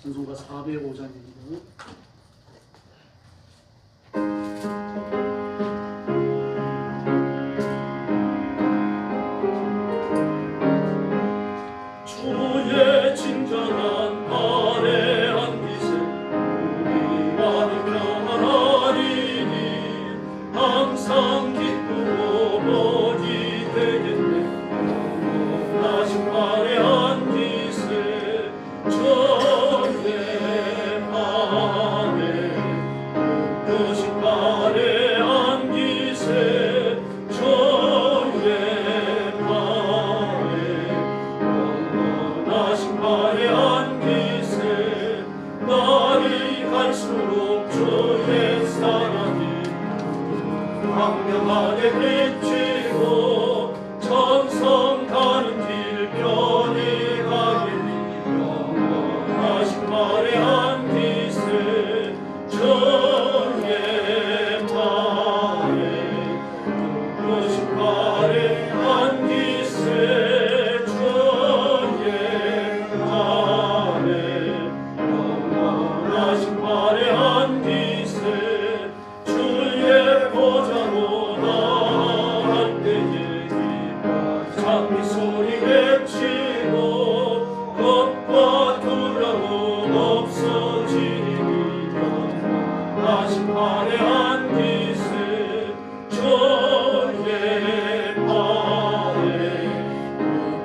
찬송가 405장입니다. 주의 친절한 발에 안기세 우리와는 평안하리니 항상 기쁘고 복이 되겠네. 영원하신 발에 안기세 주의 발에 끄신 발에 안기세 주의 발에 영원하신 발에 안기세. 날이 갈수록 주의 사랑이 광명하게 비치고 천성 가는 길 편히 가리니 영원하신 발에 안기세 주의 발에 끄신 발에 안기세 주의 발에 영원하신 발에 안기세. 주의 보좌로 나갈 때에 장미 소리 외치고 겁과 두려움 없어지니 영원하신 발에 안기세 주의 발에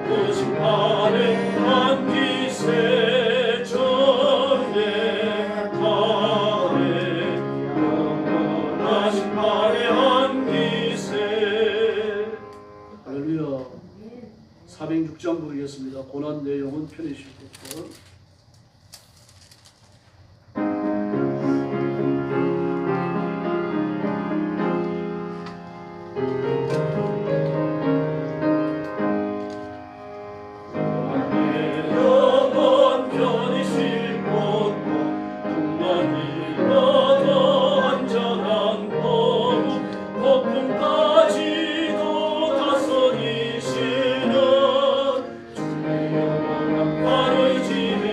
끄신 발에 안기세 주의 발에 영원하신 발에 안기세. 할렐루야. 406장 부르겠습니다. 고난 내용은 편히 쉬겠고. 영원 편히 쉴 곳과 동반이 너도 안전한 거룩 폭풍까지도 다스리시는 주의 영원한 발을 지내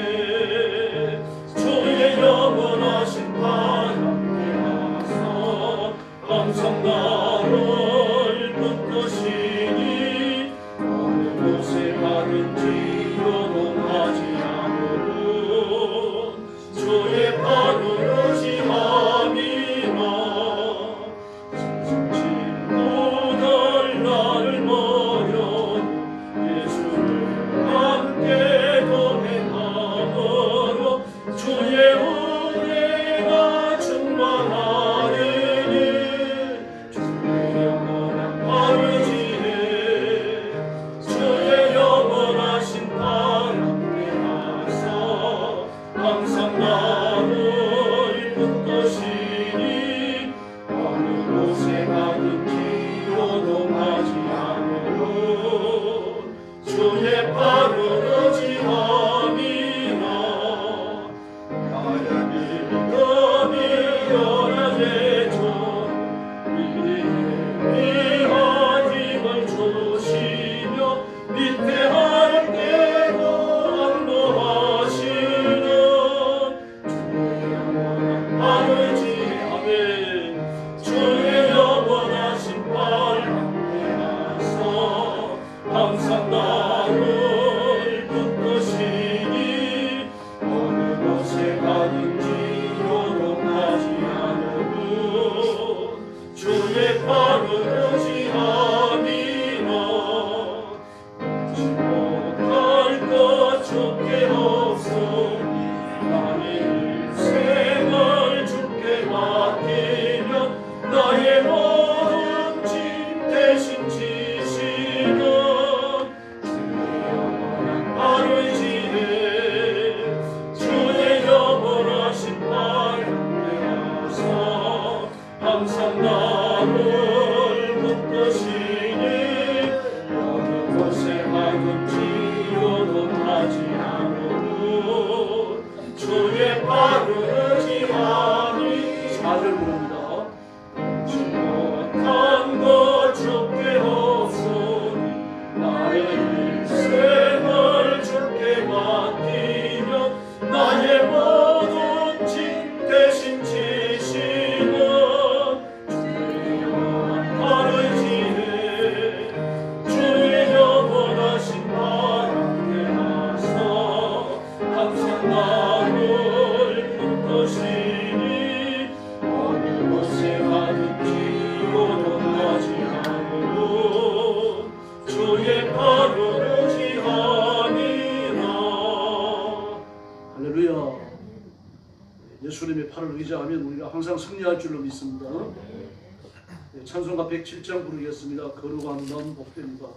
주의 영원하신 발 앞에 와서 항상 나를 붙드시니 어느 곳에 가든지 요동하지 않으면 주의 발을 의지함이나 친구들 나를 버려 예수를 함께 동행함으로 주의 은혜가 충만하리니 주의 영원한 발을 지내 주의 영원하신 발 앞에 와서 항상 나를 붙드시니 어느 곳에 가든지 요동하지 않으면 주의 발을 의지함이나 나의 믿음이 연약해져 미리의 위한 힘을 주시며 위태할 때도 안도하시는 주의 영원한 발을 지하며 주의 영원하신 발 앞에 와서 항상 나를 붙드시니 어느 곳에 가든지 요동하지 않으면 주의 발을 의지함이나 못할 것 주께 없으니 나의 일생을 주께 맡기면 나의 모든 짐 대신 지시는 주의 영원한 발을 지내 주의 영원하신 발 앞에 와서 항상 나를 이기자 하면 우리가 항상 승리할 줄로 믿습니다. 네, 찬송가 107장 부르겠습니다. 거룩한 밤 복된 밤.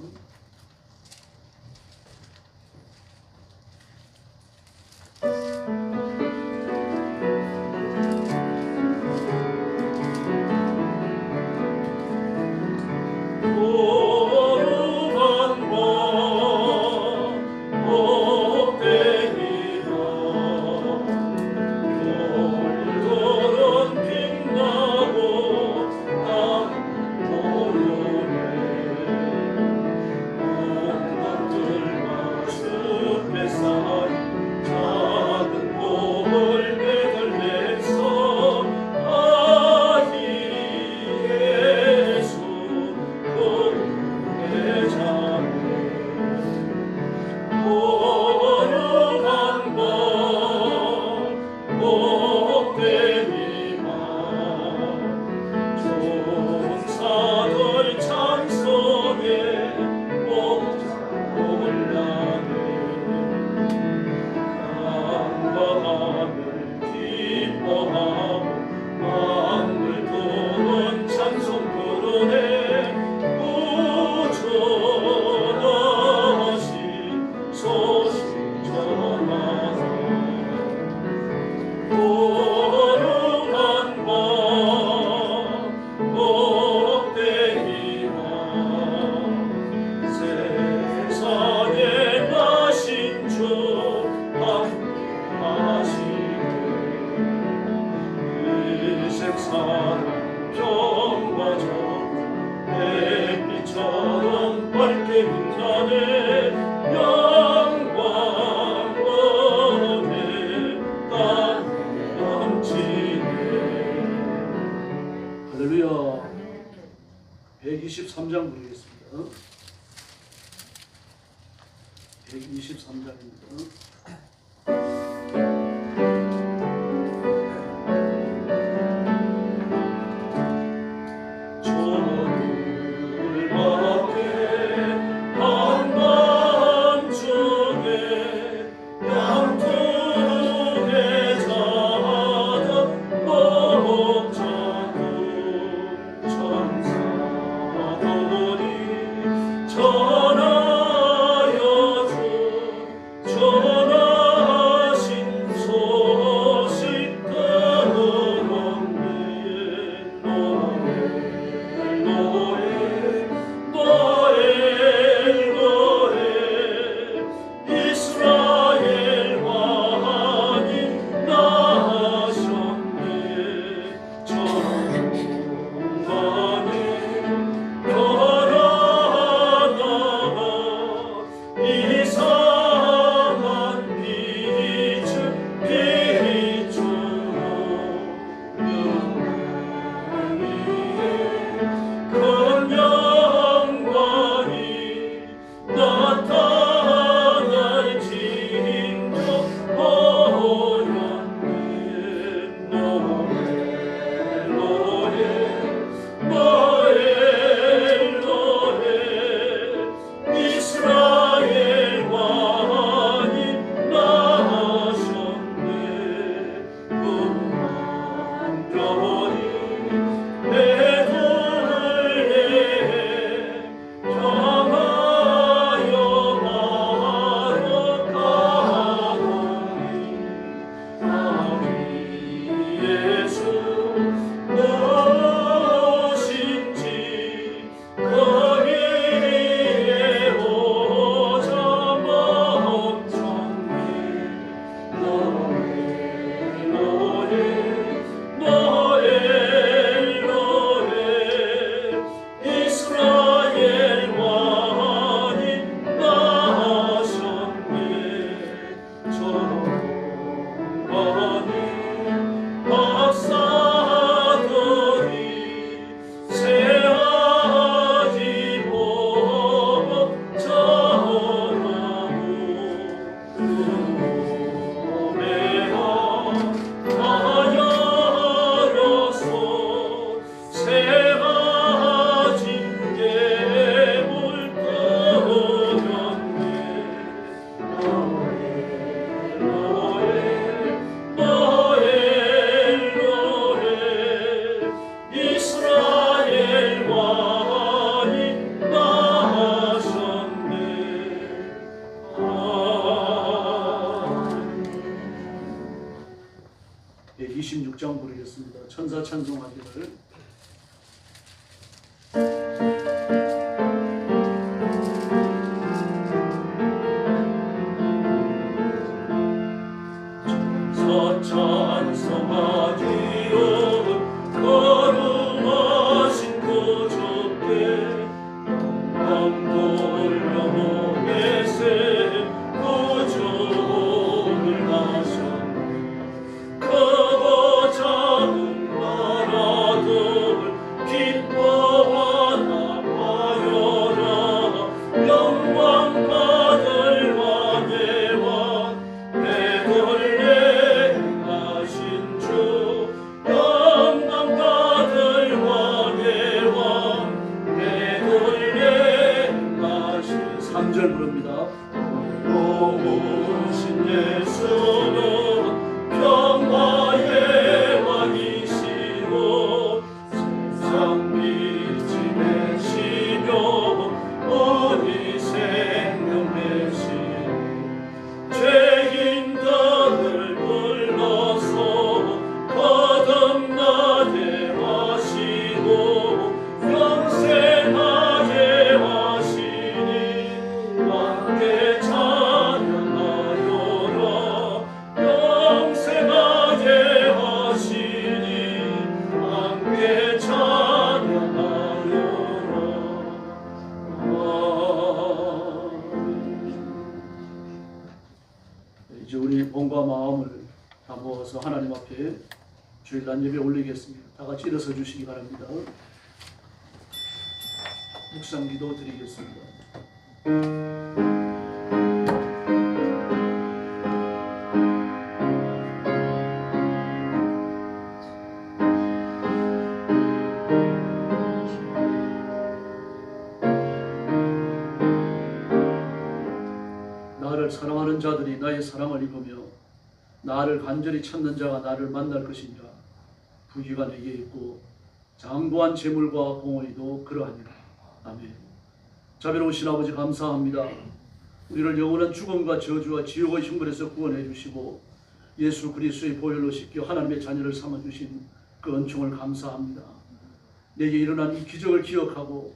할렐루야. 123장 부르겠습니다. 123장입니다. 전하여 주 전하 6장 부르겠습니다. 천사 찬송하기를. 이제 우리 몸과 마음을 다 모아서 하나님 앞에 주일날 예배 올리겠습니다. 다 같이 일어서 주시기 바랍니다. 묵상 기도 드리겠습니다. 나를 사랑하는 자들이 나의 사랑을 입으며 나를 간절히 찾는 자가 나를 만날 것이니라. 부귀가 내게 있고 장구한 재물과 봉헌이도 그러하니라. 아멘. 자비로우신 아버지 감사합니다. 우리를 영원한 죽음과 저주와 지옥의 형벌에서 구원해 주시고 예수 그리스도의 보혈로 씻겨 하나님의 자녀를 삼아주신 그 은총을 감사합니다. 내게 일어난 이 기적을 기억하고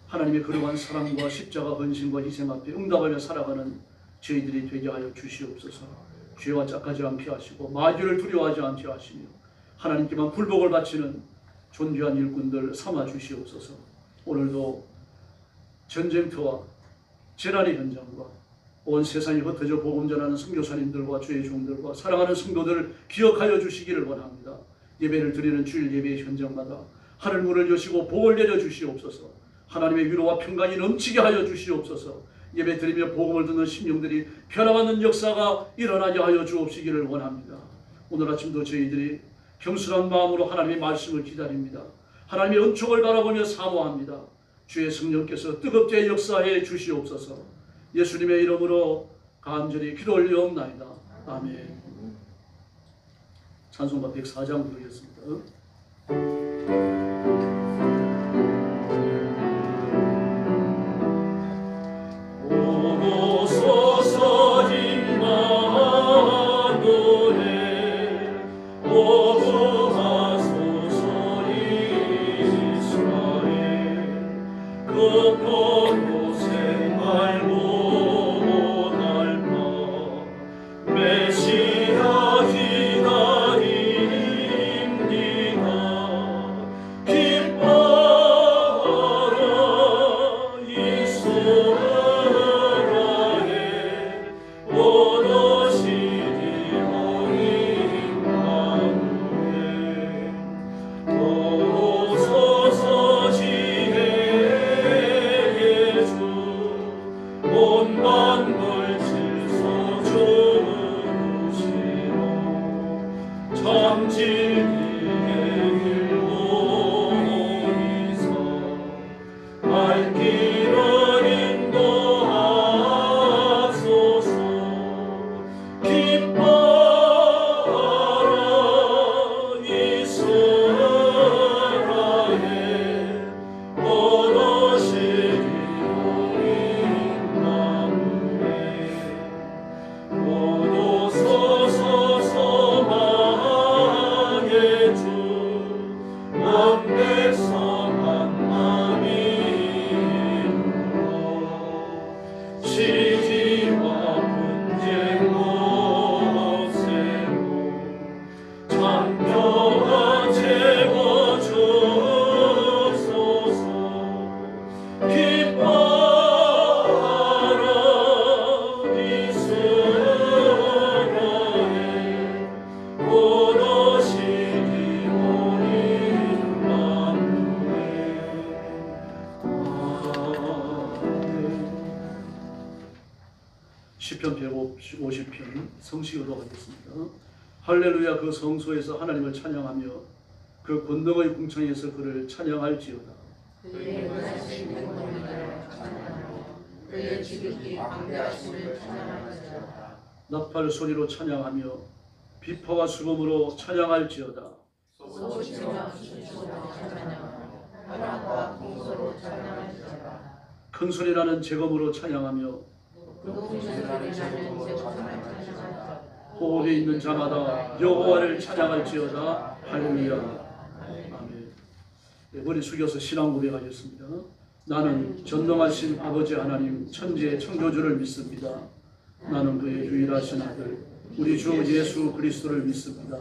하나님의 거룩한 사랑과 십자가 헌신과 희생 앞에 응답하며 살아가는 저희들이 되게 하여 주시옵소서. 죄와 짝하지 않게 하시고 마귀를 두려워하지 않게 하시며 하나님께만 굴복을 바치는 존귀한 일꾼들 삼아 주시옵소서. 오늘도 전쟁터와 재난의 현장과 온 세상이 흩어져 복음 전하는 선교사님들과 주의 종들과 사랑하는 성도들을 기억하여 주시기를 원합니다. 예배를 드리는 주일 예배의 현장마다 하늘 문을 여시고 복을 내려 주시옵소서. 하나님의 위로와 평강이 넘치게 하여 주시옵소서. 예배 드리며 복음을 듣는 심령들이 변화받는 역사가 일어나게 하여 주옵시기를 원합니다. 오늘 아침도 저희들이 겸손한 마음으로 하나님의 말씀을 기다립니다. 하나님의 은총을 바라보며 사모합니다. 주의 성령께서 뜨겁게 역사해 주시옵소서. 예수님의 이름으로 간절히 기도 올리옵나이다. 아멘. 찬송가 104장 부르겠습니다. 시편 150편 성시교도 하겠습니다. 할렐루야. 그 성소에서 하나님을 찬양하며 그 권능의 궁창에서 그를 찬양할지어다. 그의 은하신 영광을 찬양하며 그의 지극히 광대하심을 찬양할지어다. 나팔 소리로 찬양하며 비파와 수금으로 찬양할지어다. 소치와 수치로 찬양하며 하나님과 공소로 찬양할지어다. 큰 소리 나는 재검으로 찬양하며 높은 소리 나는 제목으로 찬양할지어다. 호흡이 있는 자마다 여호와를 찬양할지어다. 할렐루야. 아멘. 네, 머리 숙여서 신앙 고백하겠습니다. 나는 전능하신 아버지 하나님 천지의 창조주를 믿습니다. 나는 그의 유일하신 아들 우리 주 예수 그리스도를 믿습니다.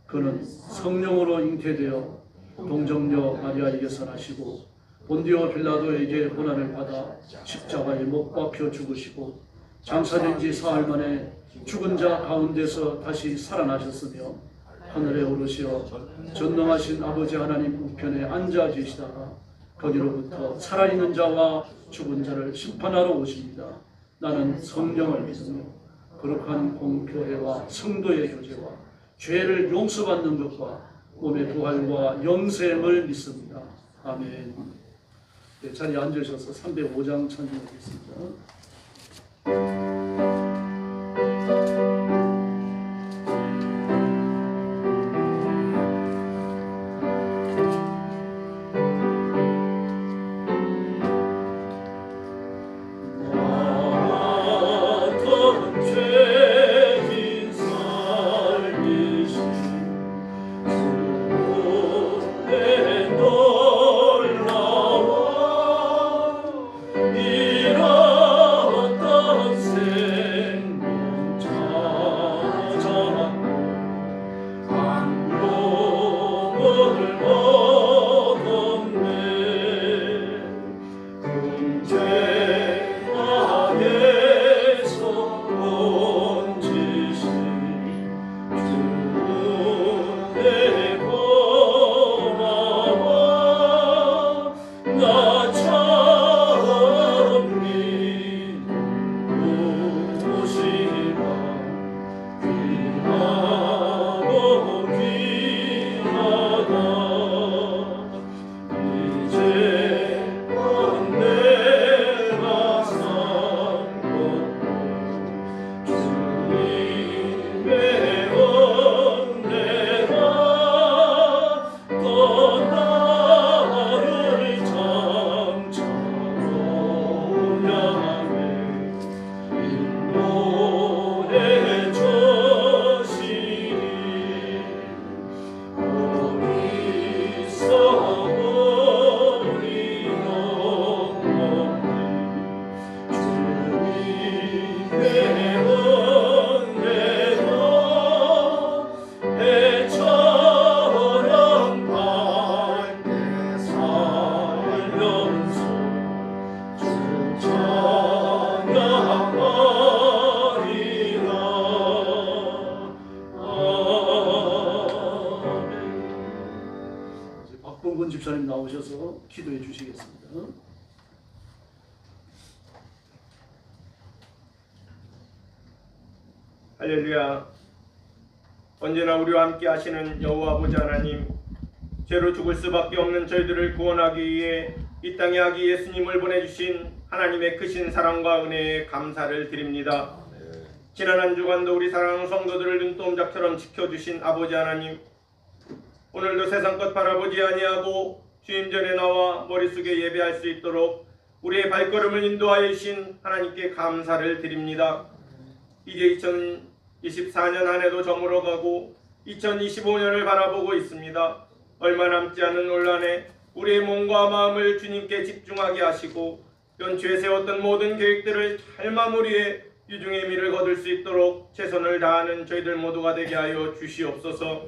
그는 성령으로 잉태되어 동정녀 마리아에게서 나시고 본디오 빌라도에게 고난을 받아 십자가에 못 박혀 죽으시고 장사된 지 사흘 만에 죽은 자 가운데서 다시 살아나셨으며 하늘에 오르시어 전능하신 아버지 하나님 우편에 앉아 계시다가 거기로부터 살아있는 자와 죽은 자를 심판하러 오십니다. 나는 성령을 믿으며 거룩한 공교회와 성도의 교제와 죄를 용서받는 것과 몸의 부활과 영생을 믿습니다. 아멘. 네, 자리에 앉으셔서 305장 찬송하겠습니다. 박봉근 집사님 나오셔서 기도해 주시겠습니다. 할렐루야. 언제나 우리와 함께 하시는 여호와 아버지 하나님, 죄로 죽을 수밖에 없는 저희들을 구원하기 위해 이 땅에 아기 예수님을 보내주신 하나님의 크신 사랑과 은혜에 감사를 드립니다. 지난 한 주간도 우리 사랑하는 성도들을 눈동자처럼 지켜주신 아버지 하나님, 오늘도 세상 것 바라보지 아니하고 주님 전에 나와 머리 숙여 예배할 수 있도록 우리의 발걸음을 인도하여 주신 하나님께 감사를 드립니다. 이제 2024년 한 해도 저물어가고 2025년을 바라보고 있습니다. 얼마 남지 않은 올 한 해 우리의 몸과 마음을 주님께 집중하게 하시고 연초에 세웠던 모든 계획들을 잘 마무리해 유중의 미를 거둘 수 있도록 최선을 다하는 저희들 모두가 되게 하여 주시옵소서.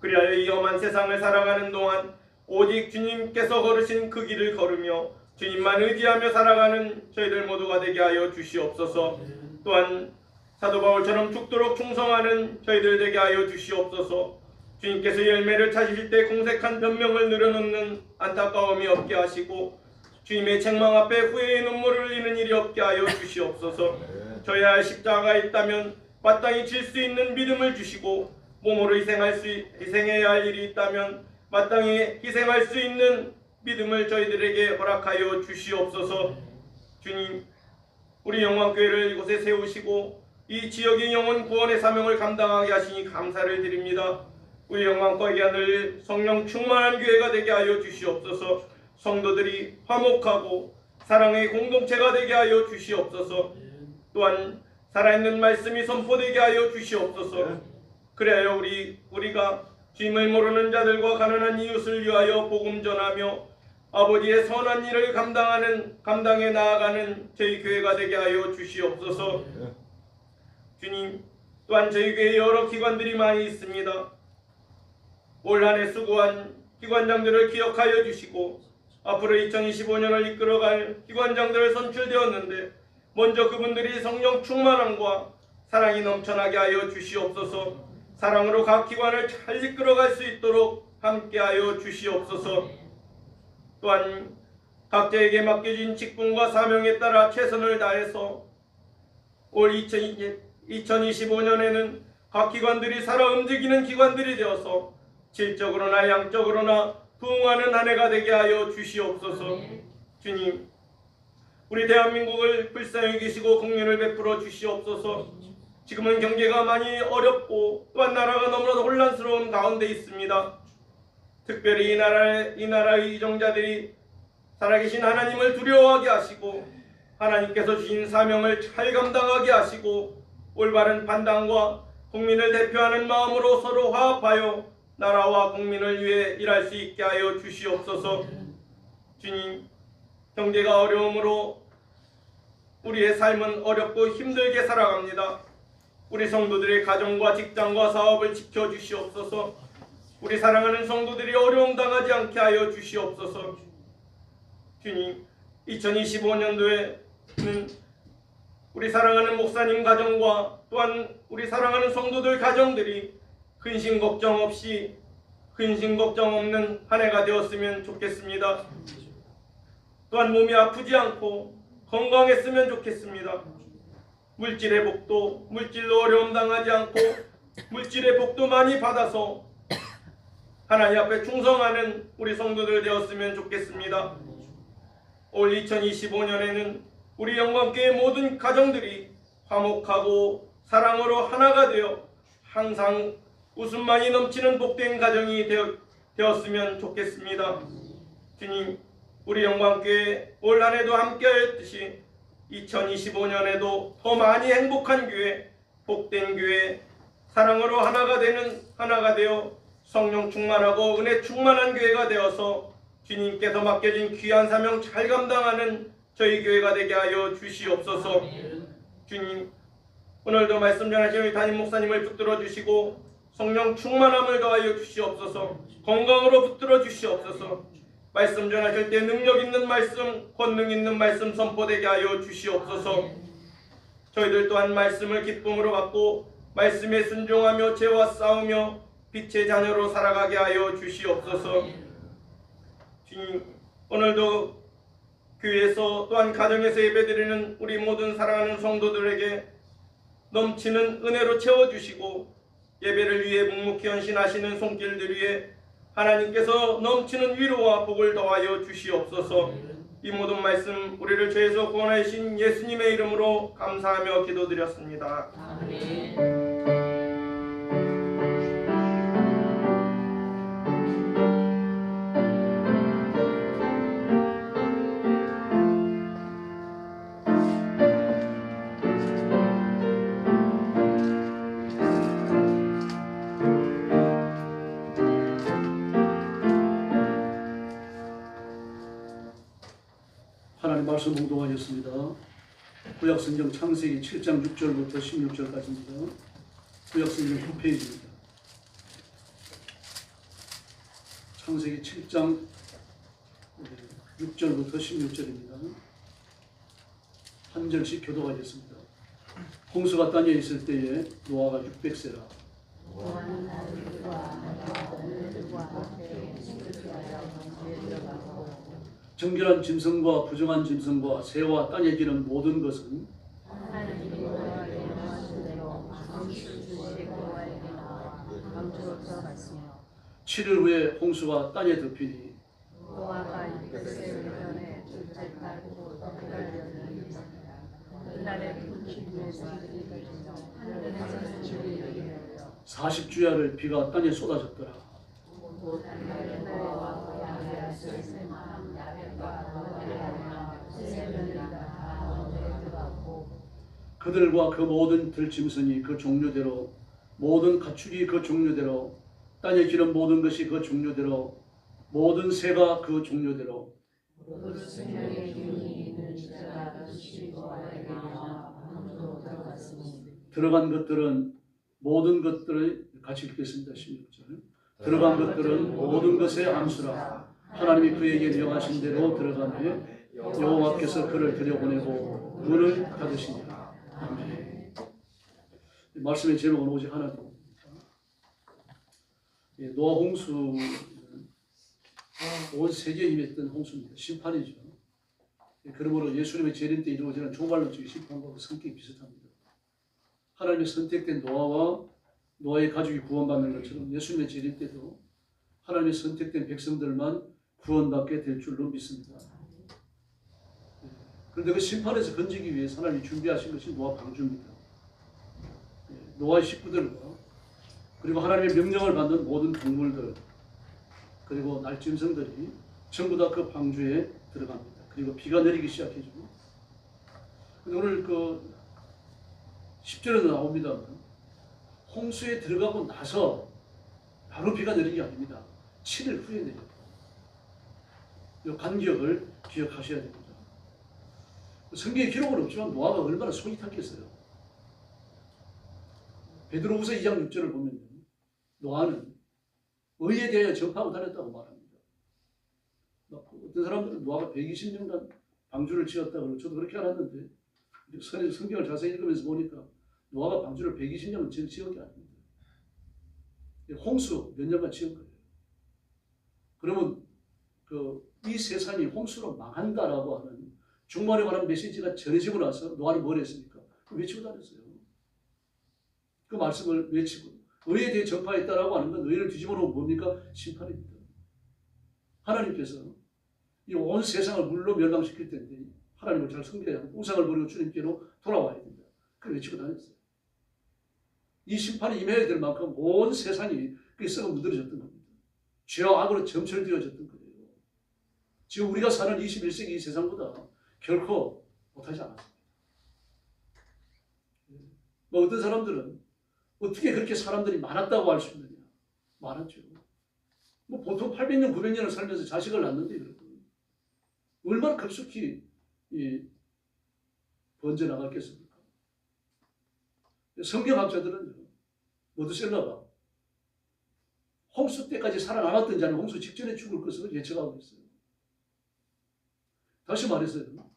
그리하여 이 험한 세상을 살아가는 동안 오직 주님께서 걸으신 그 길을 걸으며 주님만 의지하며 살아가는 저희들 모두가 되게 하여 주시옵소서. 또한 사도 바울처럼 죽도록 충성하는 저희들 되게 하여 주시옵소서. 주님께서 열매를 찾으실 때 공색한 변명을 늘어놓는 안타까움이 없게 하시고 주님의 책망 앞에 후회의 눈물을 흘리는 일이 없게 하여 주시옵소서. 져야 할 십자가가 있다면 마땅히 질 수 있는 믿음을 주시고 몸으로 희생해야 할 일이 있다면 마땅히 희생할 수 있는 믿음을 저희들에게 허락하여 주시옵소서. 주님, 우리 영광교회를 이곳에 세우시고 이 지역의 영혼 구원의 사명을 감당하게 하시니 감사를 드립니다. 우리 영광교회가 늘 성령 충만한 교회가 되게 하여 주시옵소서. 성도들이 화목하고 사랑의 공동체가 되게 하여 주시옵소서. 또한 살아있는 말씀이 선포되게 하여 주시옵소서. 그래야 우리가 주님을 모르는 자들과 가난한 이웃을 위하여 복음 전하며 아버지의 선한 일을 감당해 나아가는 저희 교회가 되게 하여 주시옵소서. 주님, 또한 저희 교회에 여러 기관들이 많이 있습니다. 올 한 해 수고한 기관장들을 기억하여 주시고 앞으로 2025년을 이끌어갈 기관장들 선출되었는데 먼저 그분들이 성령 충만함과 사랑이 넘쳐나게 하여 주시옵소서. 사랑으로 각 기관을 잘 이끌어갈 수 있도록 함께하여 주시옵소서. 또한 각자에게 맡겨진 직분과 사명에 따라 최선을 다해서 올 2025년에는 각 기관들이 살아 움직이는 기관들이 되어서 질적으로나 양적으로나 부흥하는 한 해가 되게 하여 주시옵소서. 주님, 우리 대한민국을 불쌍히 계시고 공연을 베풀어 주시옵소서. 지금은 경제가 많이 어렵고 또한 나라가 너무나도 혼란스러운 가운데 있습니다. 특별히 이 나라의 이정자들이 살아계신 하나님을 두려워하게 하시고 하나님께서 주신 사명을 잘 감당하게 하시고 올바른 판단과 국민을 대표하는 마음으로 서로 화합하여 나라와 국민을 위해 일할 수 있게 하여 주시옵소서. 주님, 경제가 어려움으로 우리의 삶은 어렵고 힘들게 살아갑니다. 우리 성도들의 가정과 직장과 사업을 지켜주시옵소서. 우리 사랑하는 성도들이 어려움 당하지 않게 하여 주시옵소서. 주님, 2025년도에는 우리 사랑하는 목사님 가정과 또한 우리 사랑하는 성도들 가정들이 근심 걱정 없는 한 해가 되었으면 좋겠습니다. 또한 몸이 아프지 않고 건강했으면 좋겠습니다. 물질의 복도, 물질로 어려움 당하지 않고 물질의 복도 많이 받아서 하나님 앞에 충성하는 우리 성도들 되었으면 좋겠습니다. 올 2025년에는 우리 영광교회 모든 가정들이 화목하고 사랑으로 하나가 되어 항상 웃음만이 넘치는 복된 가정이 되었으면 좋겠습니다. 주님, 우리 영광교회 올 한 해도 함께하였듯이 2025년에도 더 많이 행복한 교회, 복된 교회, 사랑으로 하나가 되어 성령 충만하고 은혜 충만한 교회가 되어서 주님께서 맡겨진 귀한 사명 잘 감당하는 저희 교회가 되게 하여 주시옵소서. 주님, 오늘도 말씀 전하신 우리 담임 목사님을 붙들어 주시고 성령 충만함을 더하여 주시옵소서. 건강으로 붙들어 주시옵소서. 말씀 전하실 때 능력 있는 말씀, 권능 있는 말씀 선포되게 하여 주시옵소서. 저희들 또한 말씀을 기쁨으로 받고 말씀에 순종하며 죄와 싸우며 빛의 자녀로 살아가게 하여 주시옵소서. 주님, 오늘도 교회에서 또한 가정에서 예배드리는 우리 모든 사랑하는 성도들에게 넘치는 은혜로 채워주시고 예배를 위해 묵묵히 헌신하시는 손길들 위해 하나님께서 넘치는 위로와 복을 더하여 주시옵소서. 이 모든 말씀 우리를 죄에서 구원하신 예수님의 이름으로 감사하며 기도드렸습니다. 아멘. 하나님 말씀 공동하겠습니다. 구약성경 창세기 7장 6절부터 16절까지입니다. 구약성경 9페이지입니다. 창세기 7장 6절부터 16절입니다. 한 절씩 교도하겠습니다. 홍수가 땅에 있을 때에 노아가 600세라. 정결한 짐승과 부정한 짐승과 새와 땅에 기는 모든 것은 7일 후에 홍수가 땅에 덮이니 노아가 이것을 면에 둘째 날 오후 그날이었느니라. 그날에 큰 기쁨에서 하늘에서 주를 이르며 40주야를 비가 땅에 쏟아졌더라. 그날에 노아와 양의 쓸쓸한 야벳과 노아의 세 명이나 다 언제 들어갔고 그들과 그 모든 들짐승이 그 종류대로 모든 가축이 그 종류대로 땅에 기는 모든 것이 그 종류대로 모든 새가 그 종류대로 그 생명의 기운이 있는 자가 그 시와에게 아무도 들어갔으니 들어간 것들은 모든 것들을 같이 읽겠습니다. 16절. 들어간 것들은 모든 것의 암수라. 하나님이 그에게 명하신 대로 들어가매 여호와께서 그를 들여보내고 문을 닫으시니라. 아멘. 말씀의 제목은 오직 하나입니다. 노아 홍수는 온 세계에 임했던 홍수입니다. 심판이죠. 그러므로 예수님의 재림 때 이루어지는 종말론적인 심판과 성격이 비슷합니다. 하나님의 선택된 노아와 노아의 가족이 구원받는 것처럼 예수님의 재림 때도 하나님의 선택된 백성들만 구원받게 될 줄로 믿습니다. 그런데 그 심판에서 건지기 위해서 하나님이 준비하신 것이 노아 방주입니다. 노아의 식구들과 그리고 하나님의 명령을 받는 모든 동물들 그리고 날짐승들이 전부 다 그 방주에 들어갑니다. 그리고 비가 내리기 시작해죠. 근데 오늘 그 10절에도 나옵니다만 홍수에 들어가고 나서 바로 비가 내린 게 아닙니다. 7일 후에 내려요. 이 간격을 기억하셔야 됩니다. 성경에 기록은 없지만 노아가 얼마나 속이 탔겠어요. 베드로후서 2장 6절을 보면 노아는 의에 대하여 전파하고 다녔다고 말합니다. 어떤 사람들은 노아가 120년간 방주를 지었다고 저도 그렇게 알았는데 성경을 자세히 읽으면서 보니까 노아가 방주를 120년을 지은 게 아닙니다. 홍수 몇 년간 지은 거예요. 그러면 이 세상이 홍수로 망한다라고 하는 종말에 관한 메시지가 전해지고 나서 노아는 뭘 했습니까? 외치고 다녔어요. 그 말씀을 외치고 의에 대해 전파했다라고 하는 건 의를 뒤집어 놓으면 뭡니까? 심판입니다. 하나님께서 이 온 세상을 물로 멸망시킬 텐데 하나님을 잘 섬겨야 하고 우상을 버리고 주님께로 돌아와야 된다. 그걸 외치고 다녔어요. 이 심판이 임해야 될 만큼 온 세상이 그게 썩어 문드러졌던 겁니다. 죄와 악으로 점철되어졌던 거예요. 지금 우리가 사는 21세기 이 세상보다 결코 못하지 않았습니다. 뭐 어떤 사람들은 어떻게 그렇게 사람들이 많았다고 할 수 있느냐? 많았죠. 뭐 보통 800년, 900년을 살면서 자식을 낳는데 그렇고 얼마나 급속히 번져나갔겠습니까? 성경학자들은 모두셀라가 홍수 때까지 살아남았던 자는 홍수 직전에 죽을 것을 예측하고 있어요. 다시 말해서요.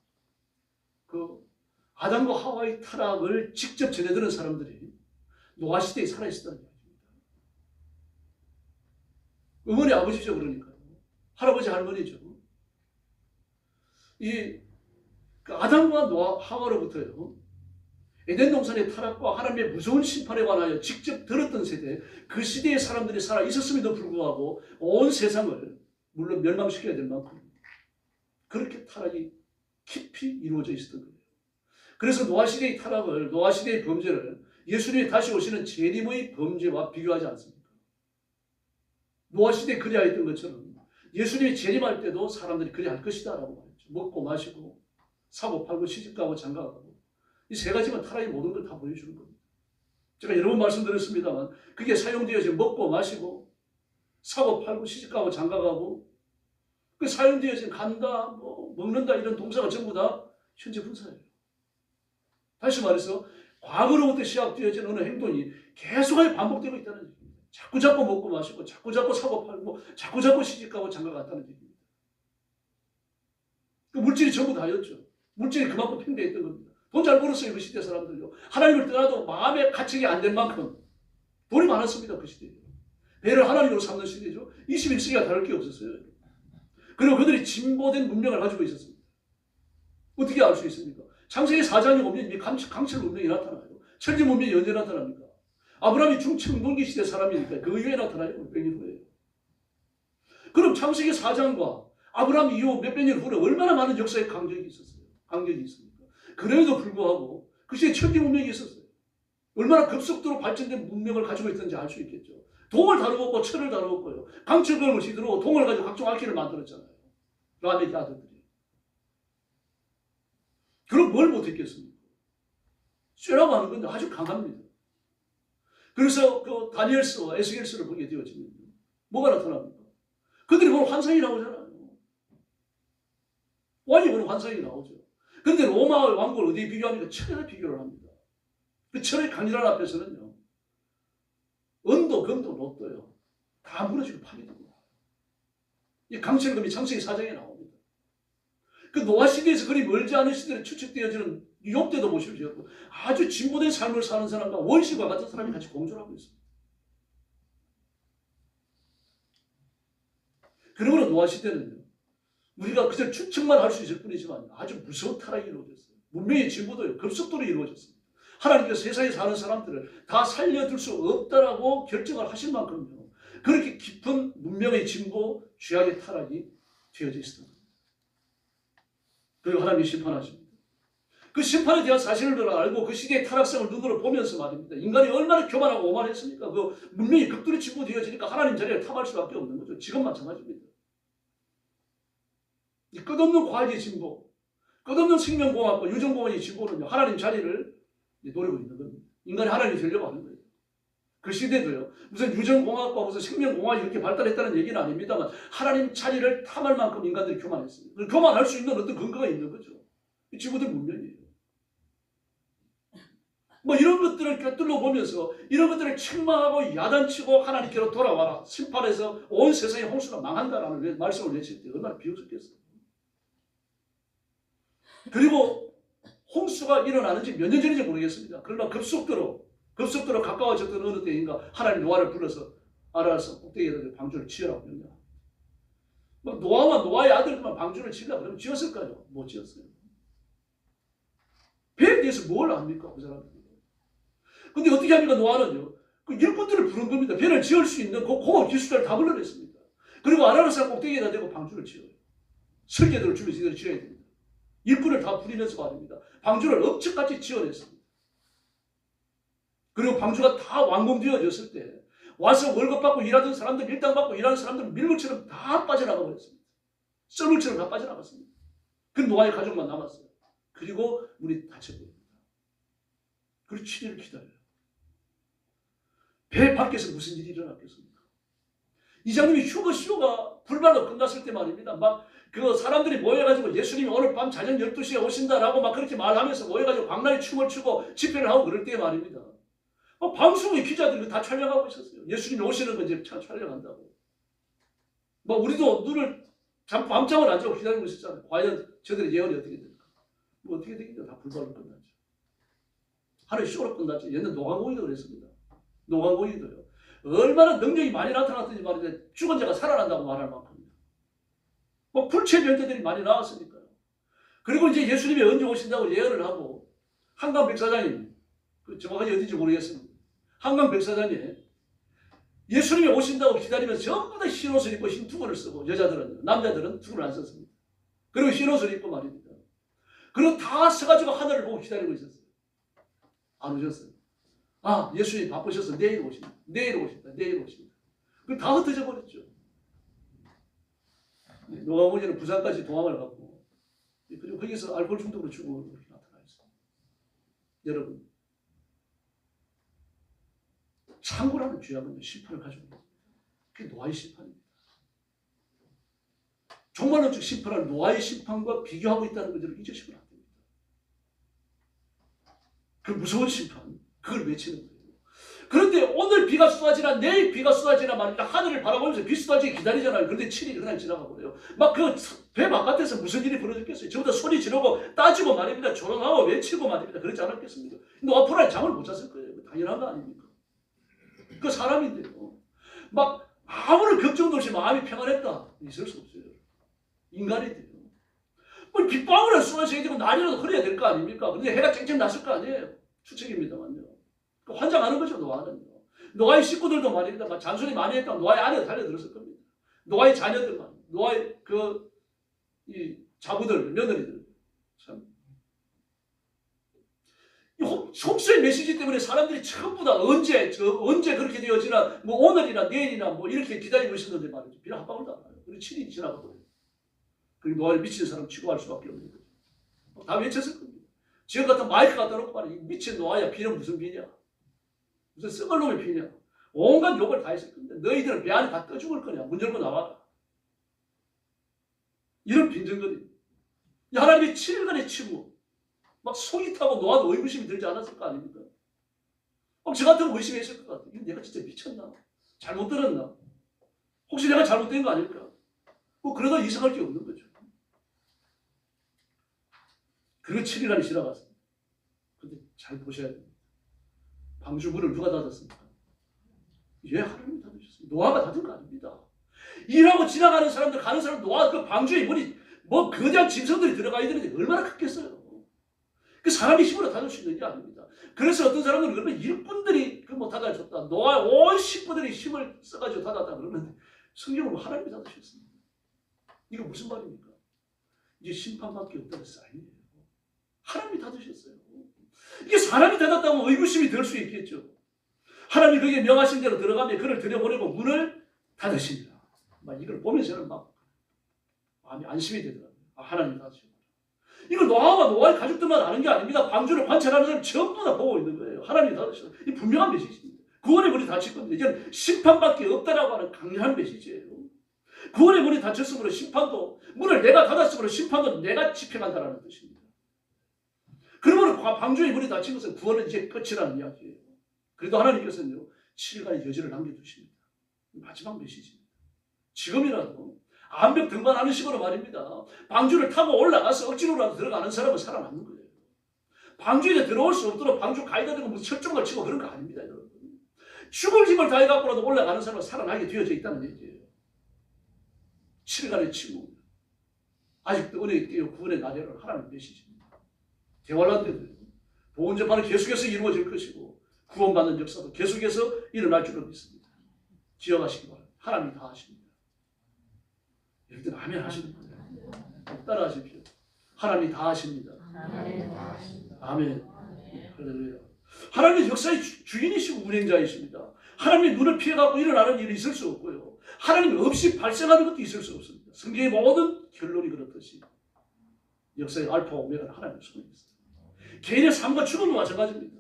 아담과 하와의 타락을 직접 전해들은 사람들이 노아 시대에 살아있었다는 얘기입니다. 어머니 아버지죠. 그러니까요. 할아버지 할머니죠. 아담과 노아 하와로부터요. 에덴 동산의 타락과 하나님의 무서운 심판에 관하여 직접 들었던 세대, 그 시대의 사람들이 살아 있었음에도 불구하고 온 세상을 물론 멸망시켜야 될 만큼 그렇게 타락이 깊이 이루어져 있었던 거예요. 그래서 노아 시대의 타락을, 노아 시대의 범죄를 예수님이 다시 오시는 재림의 범죄와 비교하지 않습니까? 노아 시대에 그리하였던 것처럼 예수님이 재림할 때도 사람들이 그리할 것이다 라고 말했죠. 먹고 마시고 사고 팔고 시집가고 장가가고 이 세 가지만 타락의 모든 걸 다 보여주는 겁니다. 제가 여러 번 말씀드렸습니다만 그게 사용되어진 먹고 마시고 사고 팔고 시집가고 장가가고 그 사용되어진 간다 뭐 먹는다 이런 동사가 전부 다 현재 분사예요. 다시 말해서 과거로부터 시작되어진 어느 행동이 계속하게 반복되고 있다는 얘기입니다. 자꾸자꾸 먹고 마시고 자꾸자꾸 사고 팔고 자꾸자꾸 시집가고 장가갔다는 얘기입니다. 그 물질이 전부 다였죠. 물질이 그만큼 팽배했던 겁니다. 돈 잘 벌었어요. 그 시대 사람들요. 하나님을 떠나도 마음의 가책이 안 된 만큼 돈이 많았습니다. 그 시대에. 배를 하나님으로 삼는 시대죠. 21세기가 다를 게 없었어요. 그리고 그들이 진보된 문명을 가지고 있었습니다. 어떻게 알 수 있습니까? 창세기 4장에 보면 이미 강철 문명이 나타나요. 천지 문명이 언제 나타납니까? 아브라함이 중청동기 시대 사람이니까 그 이후에 나타나요. 600년 후에. 그럼 창세기 4장과 아브라함 이후 몇백 년 후에 얼마나 많은 역사의 간격이 있었어요. 간격이 있습니까? 그럼에도 불구하고 그 시대에 천지 문명이 있었어요. 얼마나 급속도로 발전된 문명을 가지고 있던지 알 수 있겠죠. 동을 다루었고 철을 다루었고요. 강철검을 휘두르고 동을 가지고 각종 악기를 만들었잖아요. 라멕의 아들들이. 그럼 뭘 못했겠습니까? 쇠라고 하는 건 아주 강합니다. 그래서 그 다니엘서와 에스겔서를 보게 되어지면 뭐가 나타납니까? 그들이 보는 환상이 나오잖아요. 왕이 보는 환상이 나오죠. 그런데 로마 왕국을 어디에 비교합니까? 철에 비교를 합니다. 그 철의 강렬한 앞에서는요. 은도, 금도, 롯도요. 다 무너지고 파괴되고. 이 강철금이 창세기 4장에 나옵니다. 그 노아 시대에서 그리 멀지 않은 시대에 추측되어지는 욥 때도 보십시오. 아주 진보된 삶을 사는 사람과 원시와 같은 사람이 같이 공존을 하고 있습니다. 그러므로 노아 시대는요. 우리가 그저 추측만 할 수 있을 뿐이지만 아주 무서운 타락이 이루어졌어요. 문명의 진보도 급속도로 이루어졌습니다. 하나님께서 세상에 사는 사람들을 다 살려둘 수 없다라고 결정을 하실 만큼요. 그렇게 깊은 문명의 진보, 죄악의 타락이 되어져 있습니다. 그리고 하나님이 심판하십니다. 그 심판에 대한 사실을 알고 그 시대의 타락성을 눈으로 보면서 말입니다. 인간이 얼마나 교만하고 오만했습니까? 그 문명이 극도로 진보되어지니까 하나님 자리를 탐할 수밖에 없는 거죠. 지금 마찬가지입니다. 이 끝없는 과학의 진보, 끝없는 생명공학과 유전공학의 진보는요. 하나님 자리를 노리고 있는 겁니다. 인간이 하나님이 되려고 하는 거예요. 그 시대도요. 무슨 유전공학과 무슨 생명공학이 이렇게 발달했다는 얘기는 아닙니다만 하나님 자리를 탐할 만큼 인간들이 교만했습니다. 교만할 수 있는 어떤 근거가 있는 거죠. 이 친구들 문명이에요. 뭐 이런 것들을 곁들러 보면서 이런 것들을 책망하고 야단치고 하나님께로 돌아와라. 심판해서 온 세상의 홍수가 망한다라는 말씀을 외칠 때 얼마나 비웃었겠어요. 그리고 홍수가 일어나는지 몇 년 전인지 모르겠습니다. 그러나 급속도로 가까워졌던 어느 때인가 하나님 노아를 불러서 아라라산 꼭대기에다 방주를 지으라고 명령합니다. 뭐 노아와 노아의 아들들만 방주를 지으려고 그러면 지었을까요? 못 지었어요. 배에 대해서 뭘 압니까? 그 사람들이. 근데 어떻게 합니까? 노아는요. 그 일꾼들을 부른 겁니다. 배를 지을 수 있는 그 고급 기술자를 다 불러냈습니다. 그리고 아라라산 꼭대기에다 대고 방주를 지어요. 설계도를 주면서 이대로 지어야 됩니다. 일꾼을 다 부리면서 말입니다. 방주를 억측같이 지어냈습니다. 그리고 방주가 다 완공되어졌을 때 와서 월급 받고 일하던 사람들, 일당 받고 일하는 사람들 밀물처럼 다 빠져나가 버렸습니다. 썰물처럼 다 빠져나갔습니다. 그 노아의 가족만 남았어요. 그리고 문이 닫혀버립니다. 그리고 7일을 기다려요. 배 밖에서 무슨 일이 일어났겠습니까? 이장님이 휴거쇼가 불발로 끝났을 때 말입니다. 막 그 사람들이 모여가지고 예수님이 오늘 밤 자정 12시에 오신다라고 막 그렇게 말하면서 모여가지고 광란히 춤을 추고 집회를 하고 그럴 때 말입니다. 방송의 기자들이 다 촬영하고 있었어요. 예수님이 오시는 거 이제 촬영한다고. 우리도 눈을 밤잠을 안 자고 기다리고 있었잖아요. 과연 저들의 예언이 어떻게 될까? 어떻게 되겠냐? 다 불발로 끝나죠. 하루의 쇼로 끝났죠. 옛날 노광공이도 그랬습니다. 노광공이도요. 얼마나 능력이 많이 나타났든지 말이죠. 죽은 자가 살아난다고 말할 만큼. 불체 변태들이 많이 나왔으니까요. 그리고 이제 예수님이 언제 오신다고 예언을 하고 한강 백사장이 정확하게 어딘지 모르겠습니다. 한강 백사장에 예수님이 오신다고 기다리면서 전부 다 흰 옷을 입고 흰 투구를 쓰고 여자들은 남자들은 투구를 안 썼습니다. 그리고 흰 옷을 입고 말입니다. 그리고 다 서가지고 하늘을 보고 기다리고 있었어요. 안 오셨어요. 아, 예수님이 바쁘셔서 내일 오신다. 내일 오신다. 내일 오신다. 그 다 흩어져 버렸죠. 노아버지는 부산까지 도망을 갔고 그리고 거기서 알코올 중독으로 죽고 그렇게 나타나 있어요. 여러분, 창고라는 죄악은 심판을 가지고 있습니다. 그게 노아의 심판입니다. 종말론적 심판을 노아의 심판과 비교하고 있다는 것을 잊으시면 안 됩니다. 그 무서운 심판, 그걸 외치는 거예요. 그런데 오늘 비가 쏟아지나 내일 비가 쏟아지나 말입니다. 하늘을 바라보면서 비 쏟아지기 기다리잖아요. 그런데 7일이 그냥 지나가 버려요. 막 그 배 바깥에서 무슨 일이 벌어졌겠어요. 전부 다 소리 지르고 따지고 말입니다. 조롱하고 외치고 말입니다. 그렇지 않았겠습니까? 노아 프라에 잠을 못 잤을 거예요. 당연한 거 아닙니까? 그 사람인데요. 막 아무런 걱정도 없이 마음이 평안했다. 있을 수 없어요. 인간이 돼요. 빗방울을 쏟아져야 되고 날이라도 흐려야 될 거 아닙니까? 근데 해가 쨍쨍 났을 거 아니에요. 추측입니다만요. 환장하는 거죠, 노아는요. 노아의 식구들도 말입니다. 잔소리 많이 했다고 노아의 아내가 달려들었을 겁니다. 노아의 자녀들만, 노아의 이 자부들, 며느리들. 참. 이 홍수의 메시지 때문에 사람들이 전부 다 언제 그렇게 되어지나, 뭐 오늘이나 내일이나 뭐 이렇게 기다리고 있었는데 말이죠. 비를 한 방울도 안 와요. 그리고 7일이 지나가버려요. 그리고 노아를 미친 사람 취급할 수밖에 없는 거죠. 다 외쳤을 겁니다. 지금 같은 마이크 갖다 놓고 말이야. 미친 노아야, 비는 무슨 비냐? 무슨 썩을 놈의 비냐? 온갖 욕을 다 했을 건데 너희들은 배 안에 다 떠 죽을 거냐? 문 열고 나와라. 이런 빈정거리. 하나님의 7일간의 침묵. 막 속이 타고 노아도 의구심이 들지 않았을 거 아닙니까? 저 같으면 의심했을 것 같아요. 내가 진짜 미쳤나? 잘못 들었나? 혹시 내가 잘못된 거 아닐까? 뭐 그러다 이상할 게 없는 거죠. 그리고 7일간이 지나갔습니다. 근데 잘 보셔야 됩니다. 방주 문을 누가 닫았습니까? 예, 하나님이 닫으셨습니다. 노아가 닫은 거 아닙니다. 일하고 지나가는 사람들, 가는 사람, 노아 그 방주에 문이 뭐 거대한 짐승들이 들어가야 되는데 얼마나 크겠어요. 그 사람이 힘으로 닫을 수 있는 게 아닙니다. 그래서 어떤 사람들은 그러면 일꾼들이 그 닫아줬다. 노아 온 식구들이 힘을 써가지고 닫았다 그러는데 성경은 하나님이 닫으셨습니다. 이거 무슨 말입니까? 이제 심판밖에 없다는 사인이에요. 하나님이 닫으셨어요. 이게 사람이 닫았다고 의구심이 들 수 있겠죠. 하나님이 거기에 명하신 대로 들어가면 그를 들여보내고 문을 닫으십니다. 막 이걸 보면서 저는 막 마음이 안심이 되더라고요. 하나님이 닫으셨구나. 이걸 노아와 노아의 가족들만 아는 게 아닙니다. 방주를 관찰하는 사람 전부 다 보고 있는 거예요. 하나님이 닫으셨어요. 이 분명한 메시지입니다. 구원의 문이 닫힐 겁니다. 이제는 심판밖에 없다라고 하는 강력한 메시지예요. 구원의 문이 닫혔으므로 심판도, 문을 내가 닫았으므로 심판도 내가 집행한다는 뜻입니다. 그러므로 방주의 문이 닫힌 것은 구원은 이제 끝이라는 이야기예요. 그래도 하나님께서는요, 7일간의 여지를 남겨두십니다. 마지막 메시지입니다. 지금이라도 암벽 등반하는 식으로 말입니다. 방주를 타고 올라가서 억지로라도 들어가는 사람은 살아남는 거예요. 방주에 들어올 수 없도록 방주 가이드 되고 무슨 철종을 치고 그런 거 아닙니다, 여러분. 죽을 힘을 다해갖고라도 올라가는 사람은 살아나게 되어져 있다는 얘기예요. 7일간의 침묵. 아직도 은혜의 깨어 구원의 나래를 하라는 메시지입니다. 대환란 때도 보훈 재판은 계속해서 이루어질 것이고 구원받는 역사도 계속해서 일어날 줄로 믿습니다. 기억하시기 바랍니다. 하나님이 다 하십니다. 이럴 때는 아멘 하시는 거예요. 따라 하십시오. 하나님이 다 하십니다. 아멘. 할렐루야. 하나님은 역사의 주인이시고 운행자이십니다. 하나님의 눈을 피해가고 일어나는 일이 있을 수 없고요. 하나님 없이 발생하는 것도 있을 수 없습니다. 성경의 모든 결론이 그렇듯이 역사의 알파와 오메가는 하나님의 손에 있습니다. 개인의 삶과 죽음도 마찬가지입니다.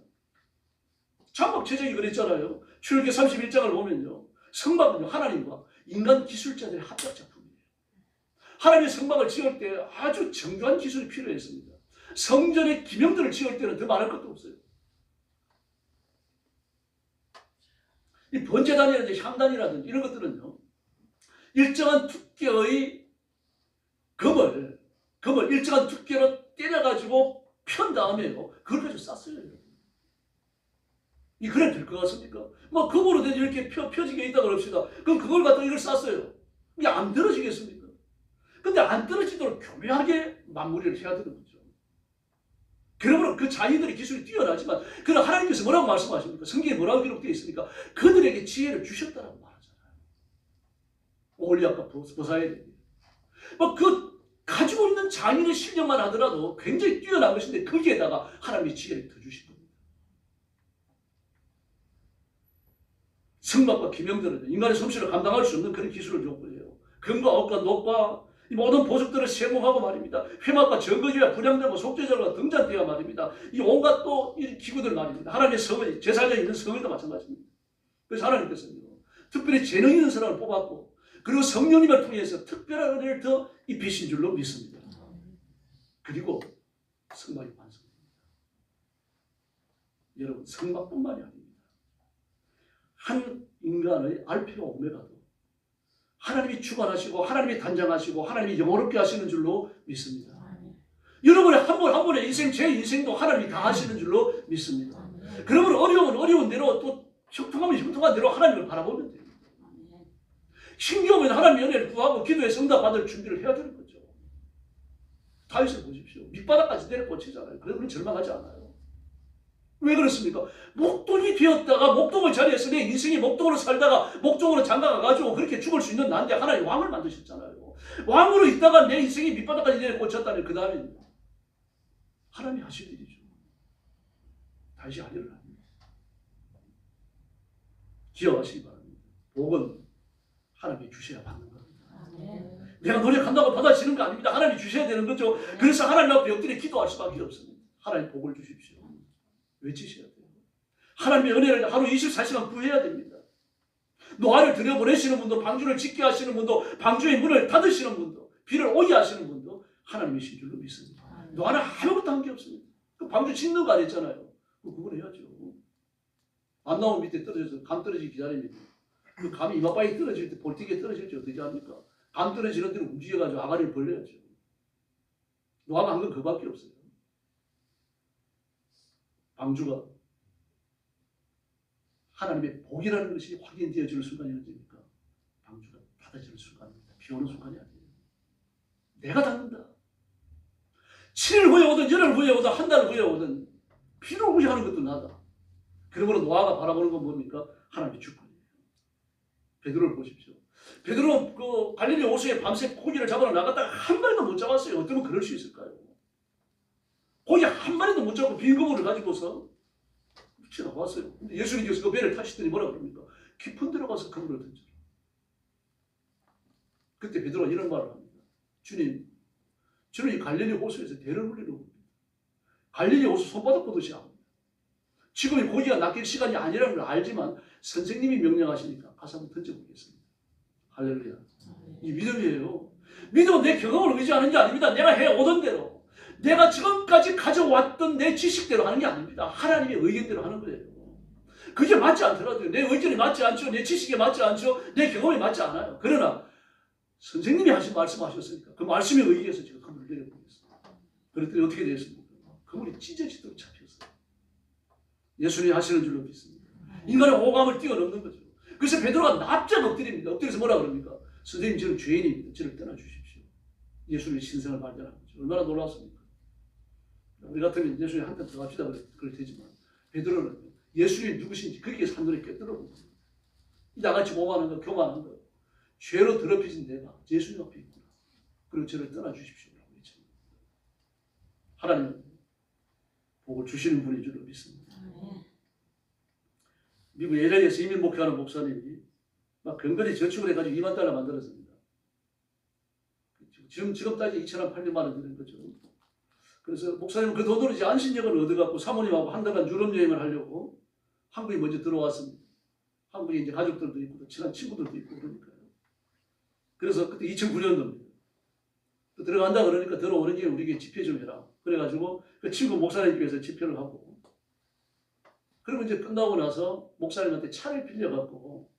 장막 제작이 그랬잖아요. 출애굽기 31장을 보면요. 성막은요, 하나님과 인간 기술자들의 합작 작품이에요. 하나님의 성막을 지을 때 아주 정교한 기술이 필요했습니다. 성전의 기명들을 지을 때는 더 많을 것도 없어요. 이 번제단이라든지 향단이라든지 이런 것들은요, 일정한 두께의 금을 일정한 두께로 때려가지고 편 다음에요, 그걸 가지고 쌌어요. 이 그래 될 것 같습니까? 뭐 금으로 된 이렇게 펴지게 있다 그럽시다. 그럼 그걸 갖다 이걸 쌌어요. 이게 안 떨어지겠습니까? 근데 안 떨어지도록 교묘하게 마무리를 해야 되는 거죠. 그러므로 그 자기들의 기술이 뛰어나지만, 그러나 하나님께서 뭐라고 말씀하십니까? 성경에 뭐라고 기록되어 있습니까? 그들에게 지혜를 주셨다라고 말하잖아요. 올리아가 보사에 그 가지고 있는 장인의 실력만 하더라도 굉장히 뛰어난 것인데 거기에다가 하나님의 지혜를 더 주신 겁니다. 성막과 기명들은 인간의 솜씨를 감당할 수 없는 그런 기술을 요구해요. 금과 억과 녹과 이 모든 보석들을 세공하고 말입니다. 회막과 정거지와 분향들과 속죄자가 등잔대야 말입니다. 이 온갖 또 이 기구들 말입니다. 하나님의 성을, 제사장에 있는 성을도 마찬가지입니다. 그래서 하나님께서는 특별히 재능 있는 사람을 뽑았고, 그리고 성령님을 통해서 특별한 은혜를 더 입히신 줄로 믿습니다. 그리고 성막이 완성됩니다. 여러분, 성막뿐만이 아닙니다. 한 인간의 알파와 오메가도 하나님이 주관하시고 하나님이 단장하시고 하나님이 영원롭게 하시는 줄로 믿습니다. 여러분의 한 번 한 번의 인생, 제 인생도 하나님이 다 하시는 줄로 믿습니다. 그러므로 어려움은 어려운 대로, 또 형통하면 형통한 대로 하나님을 바라보면 됩니다. 힘겨우면 하나님의 은혜를 구하고 기도해서 응답받을 준비를 해야 되는 거죠. 다윗을 보십시오. 밑바닥까지 내려 꽂히잖아요. 그래서 우리는 절망하지 않아요. 왜 그렇습니까? 목동이 되었다가 목동의 자리에서 내 인생이 목동으로 살다가 목동으로 장가가가지고 그렇게 죽을 수 있는 나인데 하나님 왕을 만드셨잖아요. 왕으로 있다가 내 인생이 밑바닥까지 내려 꽂혔다면 그 다음에 하나님이 하실 일이죠. 다시 하려를 합니다. 기억하시기 바랍니다. 복은 하나님이 주셔야 받는 겁니다. 내가 노력한다고 받아지는 거 아닙니다. 하나님이 주셔야 되는 거죠. 그래서 하나님 앞에 엎드려 기도할 수밖에 없습니다. 하나님 복을 주십시오. 외치셔야 돼요. 하나님의 은혜를 하루 24시간 구해야 됩니다. 노아를 들여보내시는 분도, 방주를 짓게 하시는 분도, 방주의 문을 닫으시는 분도, 비를 오게 하시는 분도 하나님이신 줄로 믿습니다. 노아는 아무것도 한 게 없습니다. 그 방주 짓는 거 아니었잖아요. 그건 해야죠. 암나무 밑에 떨어져서 감 떨어지기 기다립니다. 그 감이 이마바닥에 떨어질 때 볼티게 떨어질 때 어떻게 합니까? 감 떨어지는 대로 움직여가지고 아가리를 벌려야죠. 노아가 한 건 그밖에 없어요. 방주가 하나님의 복이라는 것이 확인되어지는 순간이 언제입니까? 방주가 닫아지는 순간입니다. 비 오는 순간이 아니에요. 내가 닫는다. 7일 후에 오든 열흘 후에 오든 한 달 후에 오든 비를 오게 하는 것도 나다. 그러므로 노아가 바라보는 건 뭡니까? 하나님의 주권이에요. 베드로를 보십시오. 베드로 그 갈릴리 호수에 밤새 고기를 잡으러 나갔다가 한 마리도 못 잡았어요. 어쩌면 그럴 수 있을까요? 고기 한 마리도 못 잡고 빈 그물을 가지고서 나왔어요. 근데 예수님께서 그 배를 타시더니 뭐라 그럽니까? 깊은 데로 가서 그물을 던져라. 그때 베드로가 이런 말을 합니다. 주님, 저는 이 갈릴리 호수에서 대를 흘리러 옵니다. 갈릴리 호수 손바닥 보듯이 합니다. 지금 이 고기가 낚일 시간이 아니라는 걸 알지만 선생님이 명령하시니까 가서 한번 던져보겠습니다. 할렐루야. 이 믿음이에요. 믿음은 내 경험을 의지하는 게 아닙니다. 내가 해오던 대로. 내가 지금까지 가져왔던 내 지식대로 하는 게 아닙니다. 하나님의 의견대로 하는 거예요. 그게 맞지 않더라도요. 내 의견이 맞지 않죠. 내 지식이 맞지 않죠. 내 경험이 맞지 않아요. 그러나 선생님이 하신 말씀하셨으니까 그 말씀에 의해서 제가 그물을 내려보겠습니다. 그랬더니 어떻게 되었습니까? 그물이 찢어지도록 잡혔어요. 예수님이 하시는 줄로 믿습니다. 인간의 오감을 뛰어넘는 거죠. 그래서 베드로가 납작 엎드립니다. 엎드려서 뭐라 그럽니까? 선생님, 저는 죄인입니다. 저를 떠나주십시오. 예수님의 신성을 발견한 거죠. 얼마나 놀랐습니까? 우리 같으면 예수님 한 편 더 합시다 그럴 테지만 베드로는 예수님이 누구신지 거기에 산돌에 꿰뚫어보고 나같이 오만한 거, 교만한 거, 죄로 더럽혀진 내가 예수님 앞에 있구나. 그리고 저를 떠나주십시오. 하나님은 복을 주시는 분인 줄로 믿습니다. 미국 LA에서 이민 목회하는 목사님이 막 근거리 저축을 해가지고 $20,000 만들었습니다. 지금까지 2,800만 원 드는 거죠. 그래서 목사님은 그 돈으로 이제 안신역을 얻어갖고 사모님하고 한 달간 유럽 여행을 하려고 한국에 먼저 들어왔습니다. 한국에 이제 가족들도 있고 친한 친구들도 있고 그러니까요. 그래서 그때 2009년도입니다. 들어간다 그러니까 들어오는 길에 우리에게 집회 좀 해라. 그래가지고 그 친구 목사님께서 집회를 하고 그리고 이제 끝나고 나서 목사님한테 차를 빌려갖고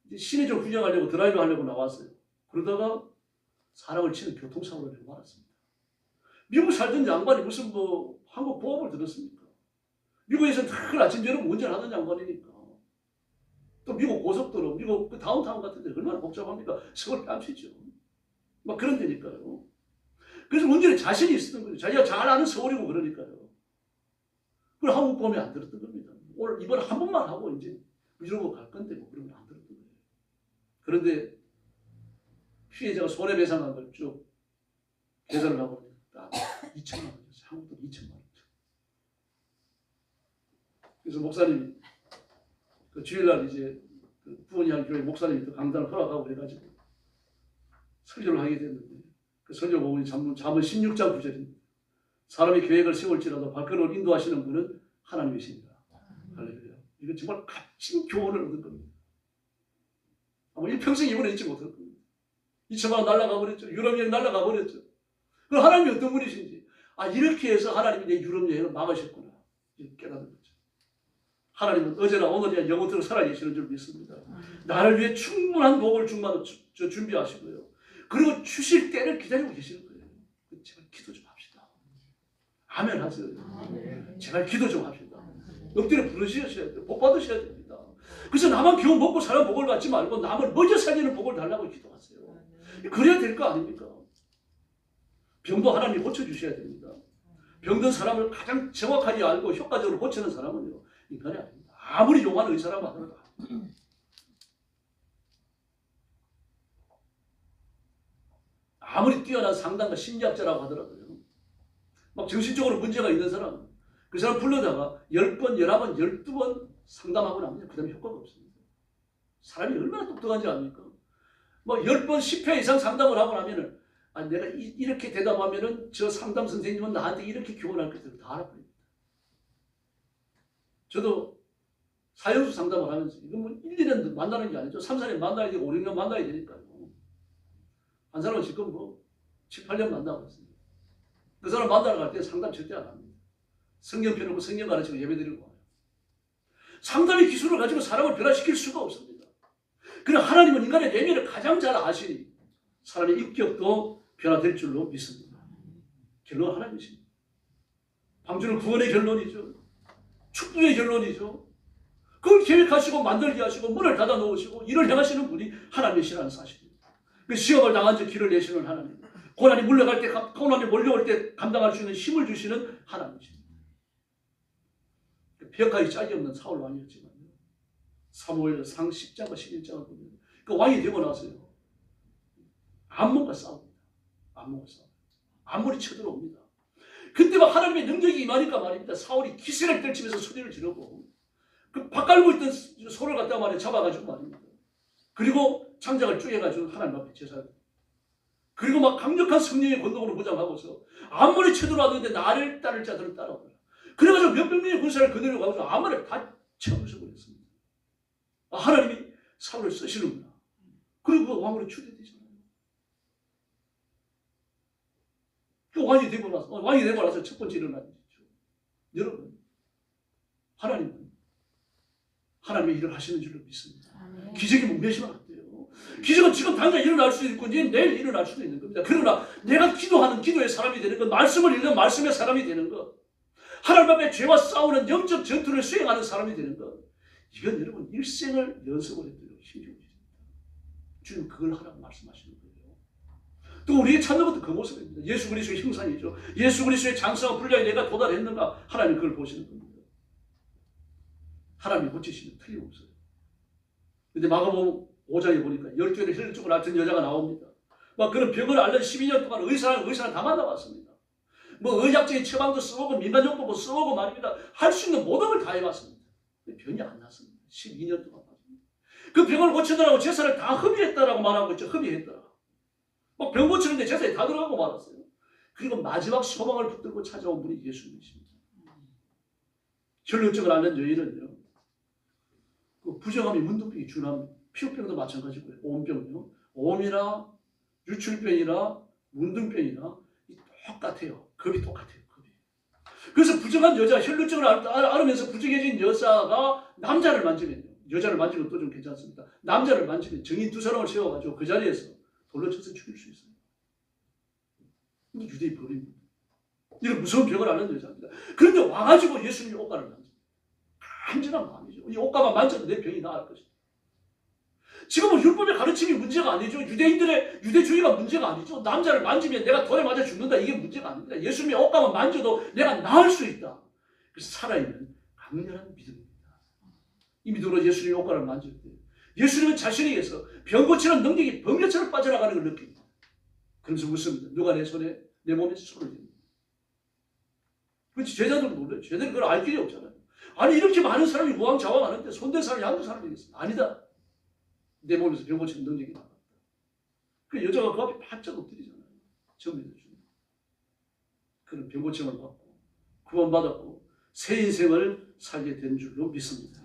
이제 시내 좀 구경하려고 드라이브 하려고 나왔어요. 그러다가 사람을 치는 교통사고를 내고 말았습니다. 미국 살던 양반이 무슨 뭐 한국 보험을 들었습니까? 미국에서는 늘 아침 저녁 운전하던 양반이니까. 또 미국 고속도로, 미국 그 다운타운 같은 데 얼마나 복잡합니까? 서울 뺨치죠. 막 그런 데니까요. 그래서 운전에 자신이 있었던 거죠. 자기가 잘 아는 서울이고 그러니까요. 그걸 한국 보험이 안 들었던 겁니다. 오늘 이번에 한 번만 하고 이제 유럽으로 갈 건데 뭐 그런 거 안 들었던 거예요. 그런데 피해자가 손해배상한 걸 쭉 계산을 하고 딱 2천만 원이었어요. 한국 돈 2천만 원. 그래서 목사님이 그 주일날 이제 그 부원이한 교회 목사님이 또 강단을 허락하고 해가지고 설교를 하게 됐는데 그 설교 보면 잠언 16장 9절입니다. 사람이 계획을 세울지라도 발걸음을 인도하시는 분은 하나님이십니다. 할렐루야. 이거 정말 값진 교훈을 얻은 겁니다. 아마 일평생 이번에 잊지 못할 겁니다. 2천만 원 날아가 버렸죠. 유럽 여행 날아가 버렸죠. 그럼 하나님이 어떤 분이신지 이렇게 해서 하나님이 내 유럽 여행을 막으셨구나. 이렇게 깨닫는 거죠. 하나님은 어제나 오늘이나 영원토록 살아계시는 줄 믿습니다. 나를 위해 충분한 복을 준비하시고요. 그리고 주실 때를 기다리고 계시는 거예요. 제발 기도 좀 합시다. 아멘 하세요. 제발 기도 좀 합시다. 엎드려 부르셔야 돼요. 복 받으셔야 됩니다. 그래서 나만 겨우 먹고 사는 복을 받지 말고 남을 먼저 살리는 복을 달라고 기도하세요. 그래야 될 거 아닙니까? 병도 하나님이 고쳐주셔야 됩니다. 병든 사람을 가장 정확하게 알고 효과적으로 고치는 사람은요, 인간이 아닙니다. 아무리 용한 의사라고 하더라도. 아무리 뛰어난 상담가 심리학자라고 하더라도요, 막 정신적으로 문제가 있는 사람, 그 사람 불러다가 10번, 11번, 12번 상담하고 나면 그 다음에 효과가 없습니다. 사람이 얼마나 똑똑한지 압니까? 뭐 10번, 10회 이상 상담을 하고 나면은, 아, 내가 이렇게 대답하면은 저 상담 선생님은 나한테 이렇게 교훈할 것들을 다 알아버립니다. 저도 사형수 상담을 하면서, 이건 뭐 1, 2년 만나는 게 아니죠. 3, 4년 만나야 되고 5, 6년 만나야 되니까요. 한 사람은 지금 뭐 7, 8년 만나고 있습니다. 그 사람 만나러 갈 때 상담 절대 안 합니다. 성경 펴놓고 성경 가르치고 예배드리고 와요. 상담의 기술을 가지고 사람을 변화시킬 수가 없습니다. 그러나 하나님은 인간의 내면을 가장 잘 아시니 사람의 인격도 변화될 줄로 믿습니다. 결론은 하나님이십니다. 방주는 구원의 결론이죠. 축복의 결론이죠. 그걸 계획하시고 만들게 하시고 문을 닫아 놓으시고 일을 행하시는 분이 하나님이시라는 사실입니다. 그 시험을 당한 자 길을 내시는 하나님, 고난이 몰려갈 때, 고난이 몰려올 때 감당할 수 있는 힘을 주시는 하나님이십니다. 벽하기 짝이 없는 사울 왕이었지만 사무엘상 10장과 11장을 보면 그 왕이 되고 나서요, 암몬과 싸웁니다. 암몬과 싸웁니다. 암몬이 쳐들어옵니다. 그때 막 하나님의 능력이 임하니까 말입니다. 사울이 기세를 떨치면서 소리를 지르고 그 밭갈고 있던 소를 갖다가 말에 잡아가지고 말입니다. 그리고 장작을 쪼개가지고 하나님 앞에 제사를, 그리고 막 강력한 성령의 권능으로 무장하고서 암몬이 쳐들어왔는데 나를 따를 자들은 따라오더라. 그래가지고 몇백 명의 군사를 그대로 가서 암몬을 다 쳐부숴버렸습니다. 아, 하나님이 사울을 쓰시는구나. 그리고 그 왕으로 추대되잖아요. 그 왕이 되고 나서 첫 번째 일어난 일이죠. 여러분, 하나님은 하나님의 일을 하시는 줄로 믿습니다. 기적이 뭐 몇이나 같대요. 기적은 지금 당장 일어날 수도 있고 내일 일어날 수도 있는 겁니다. 그러나 내가 기도하는 기도의 사람이 되는 것, 말씀을 읽는 말씀의 사람이 되는 것, 하나님 앞에 죄와 싸우는 영적 전투를 수행하는 사람이 되는 것, 이건 여러분 일생을 연습을 해도 힘들어집니다. 주님 그걸 하라고 말씀하시는 거예요. 또 우리의 찾는 것도 그 모습입니다. 예수 그리스도의 형상이죠. 예수 그리스도의 장성한 분량에 내가 도달했는가, 하나님 그걸 보시는 겁니다. 하나님이 고치시면 틀림없어요. 근데 마가복음 5장에 보니까 12의 혈루증을 앓던 여자가 나옵니다. 막 그런 병을 앓는 12년 동안 의사를 다 만나봤습니다. 뭐 의학적인 처방도 써보고 민간요법도 써보고 말입니다. 할 수 있는 모든 걸 다 해봤습니다. 병이 안 났습니다. 12년 동안. 그 병을 고치느라고 제사를 다 허비했다라고 말하고 있죠. 허비했더라. 막 병 고치는데 제사에 다 들어가고 말았어요. 그리고 마지막 소망을 붙들고 찾아온 분이 예수님이십니다. 혈루증을 앓는 여인은요, 그 부정함이 문둥병이 준합, 피부병도 마찬가지고요. 오음병요, 오음이나 유출병이나 문둥병이나 똑같아요. 급이 똑같아요. 급이. 그래서 부정한 여자, 혈루증을 앓으면서 부정해진 여자가 남자를 만지면요, 여자를 만지면 또 좀 괜찮습니다. 남자를 만지면 정인 두 사람을 세워가지고 그 자리에서 돌로 쳐서 죽일 수 있어요. 이게 유대의 법입니다. 이런 무서운 병을 앓는 여자입니다. 그런데 와가지고 예수님이 옷가를 만집니다. 간절한 마음이죠. 이 옷가만 만져도 내 병이 나을 것이다. 지금은 율법의 가르침이 문제가 아니죠. 유대인들의 유대주의가 문제가 아니죠. 남자를 만지면 내가 돌에 맞아 죽는다, 이게 문제가 아닙니다. 예수님의 옷가만 만져도 내가 나을 수 있다. 그래서 살아있는 강렬한 믿음입니다. 이 믿음으로 예수님의 옷가를 만질 때 예수님은 자신에게서 병 고치는 능력이 번개처럼 빠져나가는 걸 느낍니다. 그러면서 묻습니다. 누가 내 손에, 내 몸에서 손을 댑니다. 그렇지, 제자들은 놀라요. 제자들은 그걸 알 길이 없잖아요. 아니 이렇게 많은 사람이 우왕좌왕하는데 손댄 사람이 한두 사람이겠습니다. 아니다. 내 몸에서 병 고치는 능력이 나갔다. 그 여자가 그 앞에 바짝 엎드리잖아요. 정밀해 주는. 그는 병 고침을 받고 구원받았고 새 인생을 살게 된 줄로 믿습니다.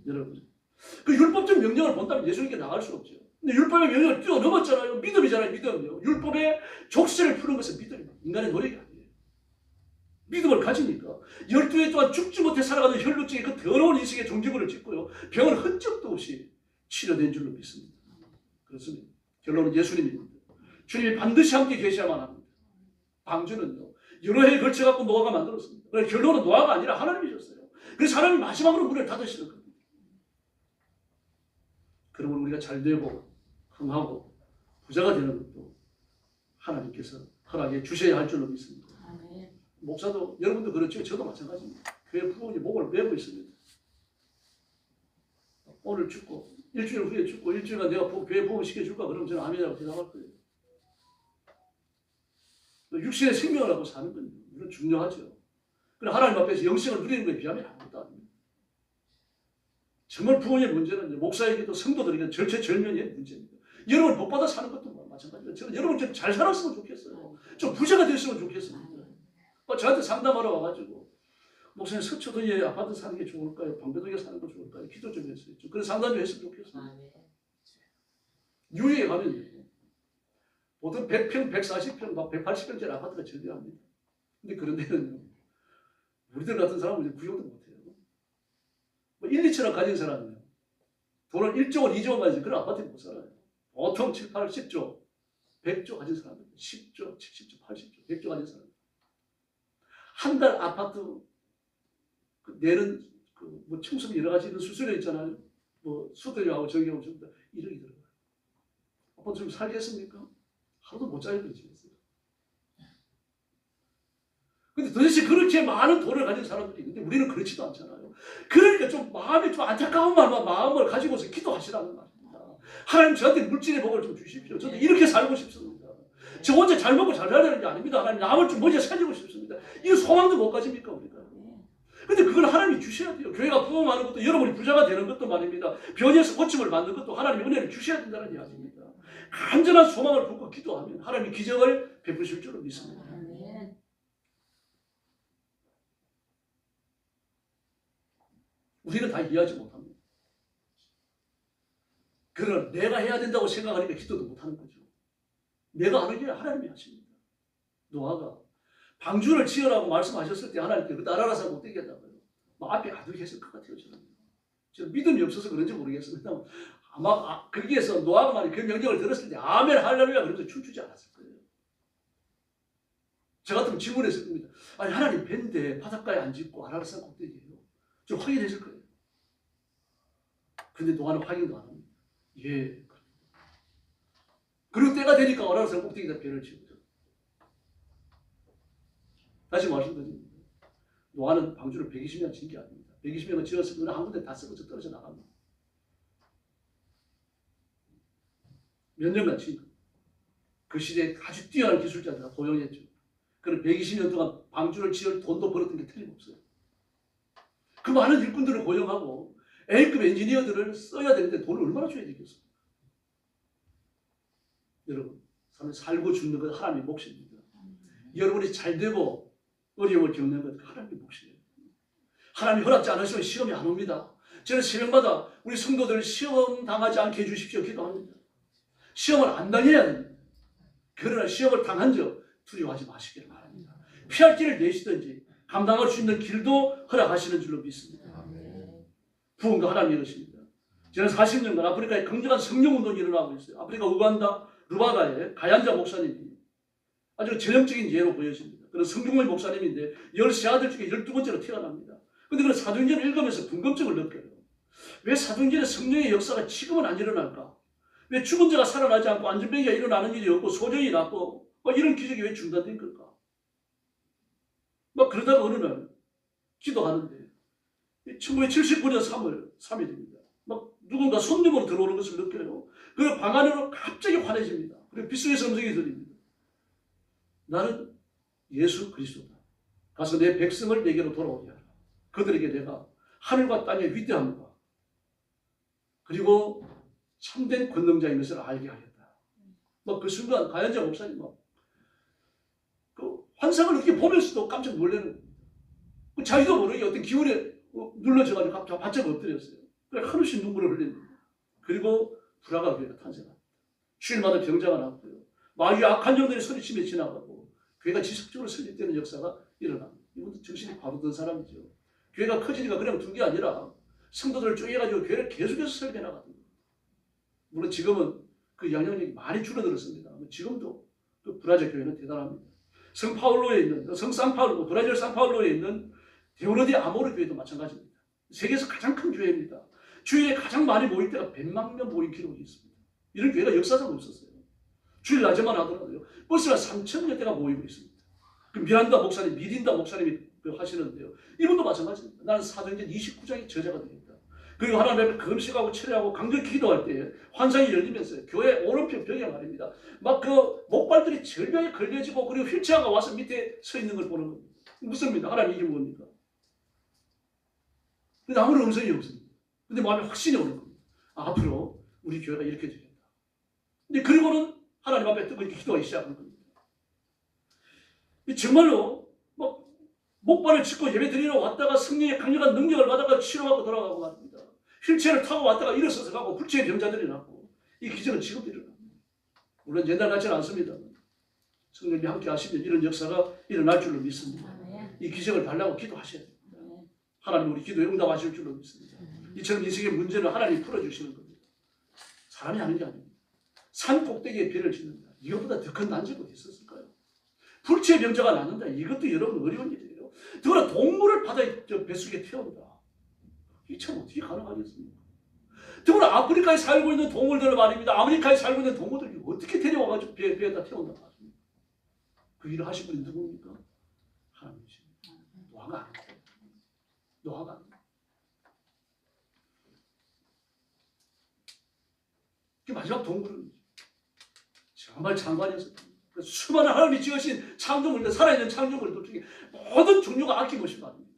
여러분, 그 율법적 명령을 본다면 예수님께 나갈 수 없죠. 근데 율법의 명령을 뛰어넘었잖아요. 믿음이잖아요. 믿음이요. 율법의 족쇄를 푸는 것은 믿음입니다. 인간의 노력이 아니에요. 믿음을 가지니까 12해 동안 죽지 못해 살아가는 혈루증의 그 더러운 인생의 종지부를 짓고요, 병은 흔적도 없이 치료된 줄로 믿습니다. 그렇습니다. 결론은 예수님입니다. 주님이 반드시 함께 계셔야만 합니다. 방주는요, 여러 해에 걸쳐갖고 노아가 만들었습니다. 그래서 결론은 노아가 아니라 하나님이셨어요. 그래서 하나님이 마지막으로 문을 닫으시는 겁니다. 그러면 우리가 잘되고 흥하고 부자가 되는 것도 하나님께서 허락해 주셔야 할 줄로 믿습니다. 목사도 여러분도 그렇죠. 저도 마찬가지입니다. 교회 부모님 목을 메고 있습니다. 오늘 죽고 일주일 후에 죽고 일주일간 내가 교회 부모 시켜줄까? 그러면 저는 아멘이라고 대답할 거예요. 육신의 생명을 갖고 사는 건 이건 중요하죠. 그러나 하나님 앞에서 영생을 누리는 것에 비하면 아무것도 아닙니다. 정말 부모의 문제는 목사에게도 성도들에게 절체절명의 문제입니다. 여러분 복받아 사는 것도 마찬가지입니다. 저는 여러분 좀 잘 살았으면 좋겠어요. 좀 부자가 됐으면 좋겠습니다. 저한테 상담하러 와가지고 목사님 서초동에 아파트 사는 게 좋을까요? 방배동에 사는 거 좋을까요? 기도 좀 했어요. 그런 상담 좀 했으면 좋겠습니다. 유예에 가면 보통 100평, 140평, 막 180평짜리 아파트가 저렴합니다. 근데 그런 데는 우리들 같은 사람은 구경도 못해요. 뭐 1, 2천원 가진 사람은요. 돈을 1조 원, 2조 원 가진 그런 아파트에 못 살아요. 보통 7, 8, 10조, 100조 가진 사람들, 10조, 70조, 80조, 100조 가진 사람들. 한 달 아파트 내는 뭐 청소비 여러 가지 이런 수수료 있잖아요. 뭐 수도료하고 저기하고 전부 다 1억이 들어가요. 아파트 좀 살겠습니까? 하루도 못 자요. 근데 도대체 그렇게 많은 돈을 가진 사람들이 있는데 우리는 그렇지도 않잖아요. 그러니까 좀 마음이 좀 안타까운 마음을 가지고서 기도하시라는 말입니다. 하나님 저한테 물질의 복을 좀 주십시오. 저도 이렇게 살고 싶습니다. 저 혼자 잘 먹고 잘 살려는 게 아닙니다. 하나님 남을 좀 먼저 살리고 싶습니다. 이런 소망도 못 가집니까 우리가? 근데 그걸 하나님이 주셔야 돼요. 교회가 부흥하는 것도 여러분이 부자가 되는 것도 말입니다. 변에서 고침을 만든 것도 하나님의 은혜를 주셔야 된다는 이야기입니다. 간절한 소망을 품고 기도하면 하나님이 기적을 베푸실 줄로 믿습니다. 우리는 다 이해하지 못합니다. 그러나 내가 해야 된다고 생각하니까 기도도 못하는 거죠. 내가 하는 게 하나님이 하십니다. 노아가 방주를 지으라고 말씀하셨을 때 하나님께 그 나라라서 못 되게 한다고요. 앞에 아득했을 것 같아요. 저는 믿음이 없어서 그런지 모르겠습니다. 아마 거기에서 노아가 말이 그 명령을 들었을 때 아멘 할렐루야 그러면서 춤추지 않았을 거예요. 저 같으면 질문했을 겁니다. 아니 하나님 밴데 바닷가에 안 짓고 아라라산 꼭대기예요. 좀 확인했을 거예요. 근데 노아는 확인도 안 합니다. 예. 그리고 때가 되니까 아라라산 꼭대기에다 배를 지었죠. 다시 말씀드립니다. 노아는 방주를 120년 지은 게 아닙니다. 120년을 지었으면 한 군데 다 썩어져 떨어져 나갑니다. 몇 년간 지은 겁니다. 그 시대에 아주 뛰어난 기술자들을 고용했죠. 그런 120년 동안 방주를 지을 돈도 벌었던 게 틀림없어요. 그 많은 일꾼들을 고용하고 A급 엔지니어들을 써야 되는데 돈을 얼마나 줘야 되겠습니까? 여러분, 살고 죽는 건 하나님의 몫입니다. 여러분이 잘 되고 어려움을 겪는 건 하나님의 몫이에요. 하나님이 허락지 않으시면 시험이 안 옵니다. 저는 새벽마다 우리 성도들 시험 당하지 않게 해주십시오 기도합니다. 시험을 안 당해야 됩니다. 그러나 시험을 당한 적 두려워하지 마시기를 바랍니다. 피할 길을 내시든지 감당할 수 있는 길도 허락하시는 줄로 믿습니다. 부흥도 하나님의 것입니다. 저는 40년간 아프리카에 굉장한 성령운동이 일어나고 있어요. 아프리카 우간다 루바다에 가얀자 목사님이 아주 전형적인 예로 보여집니다. 그런 성경의 목사님인데 13아들 중에 12번째로 태어납니다. 그런데 그런 사도행전을 읽으면서 궁금증을 느껴요. 왜 사도행전의 성령의 역사가 지금은 안 일어날까? 왜 죽은 자가 살아나지 않고 안전병이가 일어나는 일이 없고 소정이 났고 이런 기적이 왜 중단된 걸까? 막 그러다가 어느 날 기도하는데 1979년 3월 3일입니다. 막 누군가 손님으로 들어오는 것을 느껴요. 그 방 안으로 갑자기 환해집니다. 그리고 빗속에서 음성이 들립니다. 나는 예수 그리스도다. 가서 내 백성을 내게로 돌아오게 하라. 그들에게 내가 하늘과 땅의 위대함과 그리고 참된 권능자인 것을 알게 하겠다. 막 그 순간 가연자 목사님 그 환상을 이렇게 보면서도 깜짝 놀라는 거예요. 자기도 모르게 어떤 기운에 눌러져가지고 갑자기 바짝 엎드렸어요. 그래 하루씩 눈물을 흘립니다. 그리고 불화가 교회가 탄생합니다. 주일마다 병자가 났고요. 마귀 악한 영들이 소리치며 지나가고 교회가 지속적으로 설립되는 역사가 일어납니다. 이분도 정신이 과부든 사람이죠. 교회가 커지니까 그냥 둔 게 아니라 성도들을 쪼개가지고 교회를 계속해서 설계 나갑니다. 물론 지금은 그 영향력이 많이 줄어들었습니다. 지금도 그 브라질 교회는 대단합니다. 성파울로에 있는 성상파울로 브라질 상파울로에 있는 데오르디 아모르 교회도 마찬가지입니다. 세계에서 가장 큰 교회입니다. 주일에 가장 많이 모일 때가 100만 명 모인 기록이 있습니다. 이런 교회가 역사상 없었어요. 주일 낮에만 하더라도요. 버스가 3,000여 대가 모이고 있습니다. 그 미린다 목사님이 하시는데요. 이분도 마찬가지입니다. 나는 사도행전 29장의 저자가 되겠다. 그리고 하나님 앞에 금식하고 철회하고 강력히 기도할 때 환상이 열리면서 교회 오른편 벽에 말입니다. 막 그 목발들이 절벽에 걸려지고 그리고 휠체어가 와서 밑에 서 있는 걸 보는 겁니다. 무섭습니다. 하나님 이게 뭡니까? 근데 아무런 음성이 없습니다. 근데 마음에 확신이 오는 겁니다. 앞으로 우리 교회가 이렇게 되겠다. 근데 그리고는 하나님 앞에 뜨고 이렇게 기도하기 시작하는 겁니다. 정말로 막 목발을 짚고 예배 드리러 왔다가 성령의 강력한 능력을 받아가 치료받고 돌아가고 말입니다. 휠체어를 타고 왔다가 일어서서 가고 불치의 병자들이 났고 이 기적은 지금도 일어납니다. 물론 옛날 같지는 않습니다. 성령이 함께 하시면 이런 역사가 일어날 줄로 믿습니다. 이 기적을 달라고 기도하셔야 됩니다. 하나님 우리 기도에 응답하실 줄로 믿습니다. 이처럼 인생의 문제를 하나님이 풀어주시는 겁니다. 사람이 하는 게 아닙니다. 산 꼭대기에 배를 짓는다. 이것보다 더 큰 난제가 어디 있었을까요? 불치의 병자가 낫는다. 이것도 여러분 어려운 일이에요. 더구나 동물을 바다의 뱃속에 태운다. 이게 참 어떻게 가능하겠습니까? 더구나 아프리카에 살고 있는 동물들을 말입니다. 아메리카에 살고 있는 동물들이 어떻게 데려와가지고 배에다 태운다 말입니다. 그 일을 하신 분이 누굽니까? 하나님이십니다. 노아가 아닙니다. 노아가 아닙니다. 마지막 동물은 정말 장관이었습니다. 수많은 하나님이 지으신 창조물들, 살아있는 창조물들 중에 모든 종류가 아낌없이 말입니다.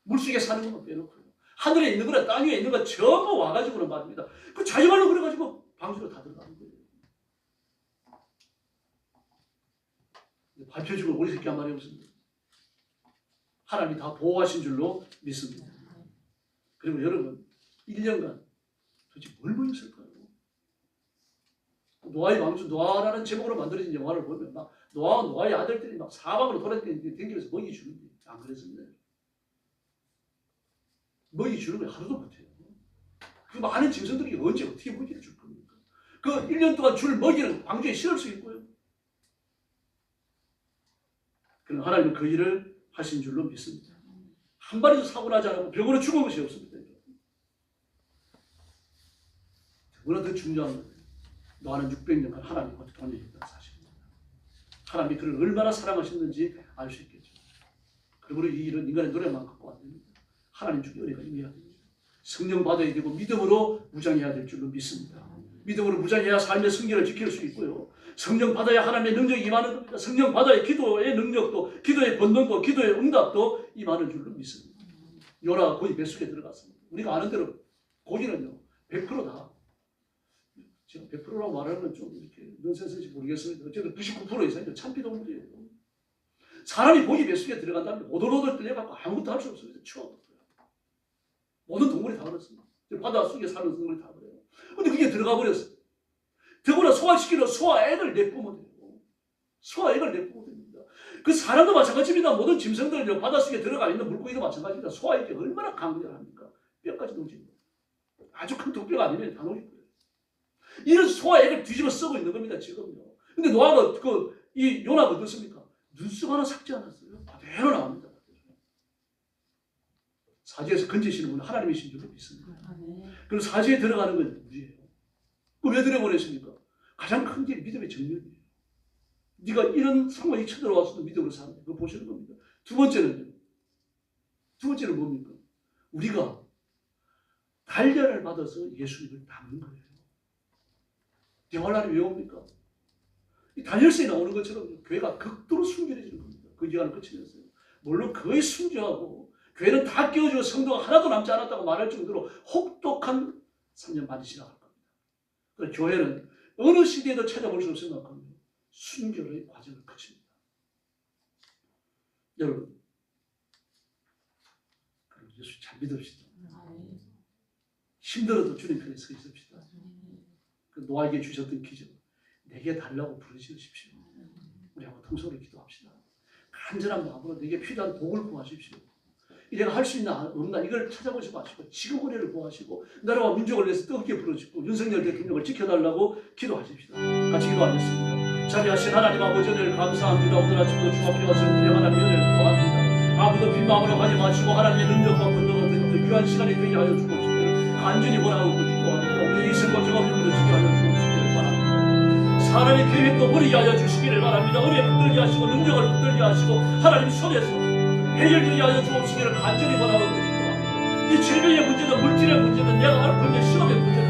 물속에 사는 것만 빼놓고요. 하늘에 있는 거나 땅 위에 있는 거 전부 와가지고는 말입니다. 그 자기말로 그래가지고 방주로 다 들어가는 거예요. 발표적으로 우리 새끼 한 마리 없습니다. 하나님이 다 보호하신 줄로 믿습니다. 그리고 여러분 1년간 도대체 뭘 보였을까요? 노아의 방주, 노아라는 제목으로 만들어진 영화를 보면 막 노아와 노아의 아들들이 막 사방으로 돌아다니면서 먹이 주는데 안 그랬습니다. 먹이 주는 걸 하루도 못해요. 그 많은 짐승들이 언제 어떻게 먹이를 줄 겁니까? 그 1년 동안 줄 먹이는 방주에 실을 수 있고요. 그럼 하나님은 그 일을 하신 줄로 믿습니다. 한 마리도 사고 나지 않고 병으로 죽은 것이 없습니다. 그보다 더 중요한 건 노아는 600년간 하나님과 동행했다는 사실입니다. 하나님이 그를 얼마나 사랑하셨는지 알 수 있겠죠. 그러므로 이 일은 인간의 노력만 갖고 안 됩니다. 하나님 중에 은혜가 임해야 됩니다. 성령 받아야 되고 믿음으로 무장해야 될 줄로 믿습니다. 믿음으로 무장해야 삶의 승리를 지킬 수 있고요. 성령 받아야 하나님의 능력이 임하는 겁니다. 성령 받아야 기도의 능력도, 기도의 권능도, 기도의 응답도 임하는 줄로 믿습니다. 요나가 고기 뱃속에 들어갔습니다. 우리가 아는 대로 고기는요 100%다. 제가 100%라고 말하는 건 좀 이렇게 넌센스인지 모르겠습니다. 어쨌든 99% 이상이 참피동물이에요. 사람이 고기 뱃속에 들어간다면 오돌오돌 끌려갖고 아무것도 할 수 없습니다. 추워. 모든 동물이 다 그렇습니다. 바다 속에 사는 동물이 다 그래요. 근데 그게 들어가 버렸어요. 더구나 소화시키는 소화액을 내뿜어야 돼요. 소화액을 내뿜어야 됩니다. 그 사람도 마찬가지입니다. 모든 짐승들 바닷속에 들어가 있는 물고기도 마찬가지입니다. 소화액이 얼마나 강렬합니까? 뼈까지 녹입니다. 아주 큰 독뼈가 아니면 다 녹이고요. 이런 소화액을 뒤집어 쓰고 있는 겁니다. 지금요. 근데 노아가 이 요나가 어떻습니까? 눈썹 하나 삭지 않았어요. 그대로 나옵니다. 사지에서 건지시는 분은 하나님이신 줄로 믿습니다. 그럼 사지에 들어가는 건 무리예요. 왜 들어보냈습니까? 가장 큰 게 믿음의 정면이에요. 네가 이런 상황이 쳐들어와서도 믿음으로 사는 거 그거 보시는 겁니다. 두 번째는 뭡니까? 우리가 단련을 받아서 예수님을 닮는 거예요. 대화란이 왜 옵니까? 이 단열성이 나오는 것처럼 교회가 극도로 순결해지는 겁니다. 그 기간을 거치면서요. 물론 거의 순결하고 교회는 다 깨어지고 성도가 하나도 남지 않았다고 말할 정도로 혹독한 3년 반이 지나갈 겁니다. 그래서 교회는 어느 시대에도 찾아볼 수 없을 만큼 순결의 과정을 거칩니다. 여러분, 그럼 예수 잘 믿읍시다. 힘들어도 주님 편에 서 있읍시다. 그 노아에게 주셨던 기적, 내게 달라고 부르시십시오. 우리 한번 통성으로 기도합시다. 간절한 마음으로 내게 필요한 복을 구하십시오. 내가 할 수 있나 없나 이걸 찾아보지 마시고 지금 은혜를 구하시고 나라와 민족을 위해서 뜨겁게 부르짖고 윤석열 대통령을 지켜달라고 기도하십시다. 같이 기도하겠습니다. 자비하신 하나님 아버지 은혜를 감사합니다. 오늘 아침도 주 앞에 와서 하나님의 은혜를 구합니다. 아무도 빈 마음으로 가지 마시고 하나님의 능력과 권능을 드리는 귀한 시간이 되게 하여 주옵시기를 간절히 원하고 기도합니다. 우리 이승과 경험을 부르짖게 하여 주옵시기를 바랍니다. 사람의 계획도 버리게 하여 주시기를 바랍니다. 은혜 붙들게 하시고 능력을 붙들게 하시고 하나님 손에서 해결되게 하여 주옵시기를 간절히 원하고 드립니다. 이 질병의 문제든 물질의 문제든 내가 앓고 있는 시험의 문제든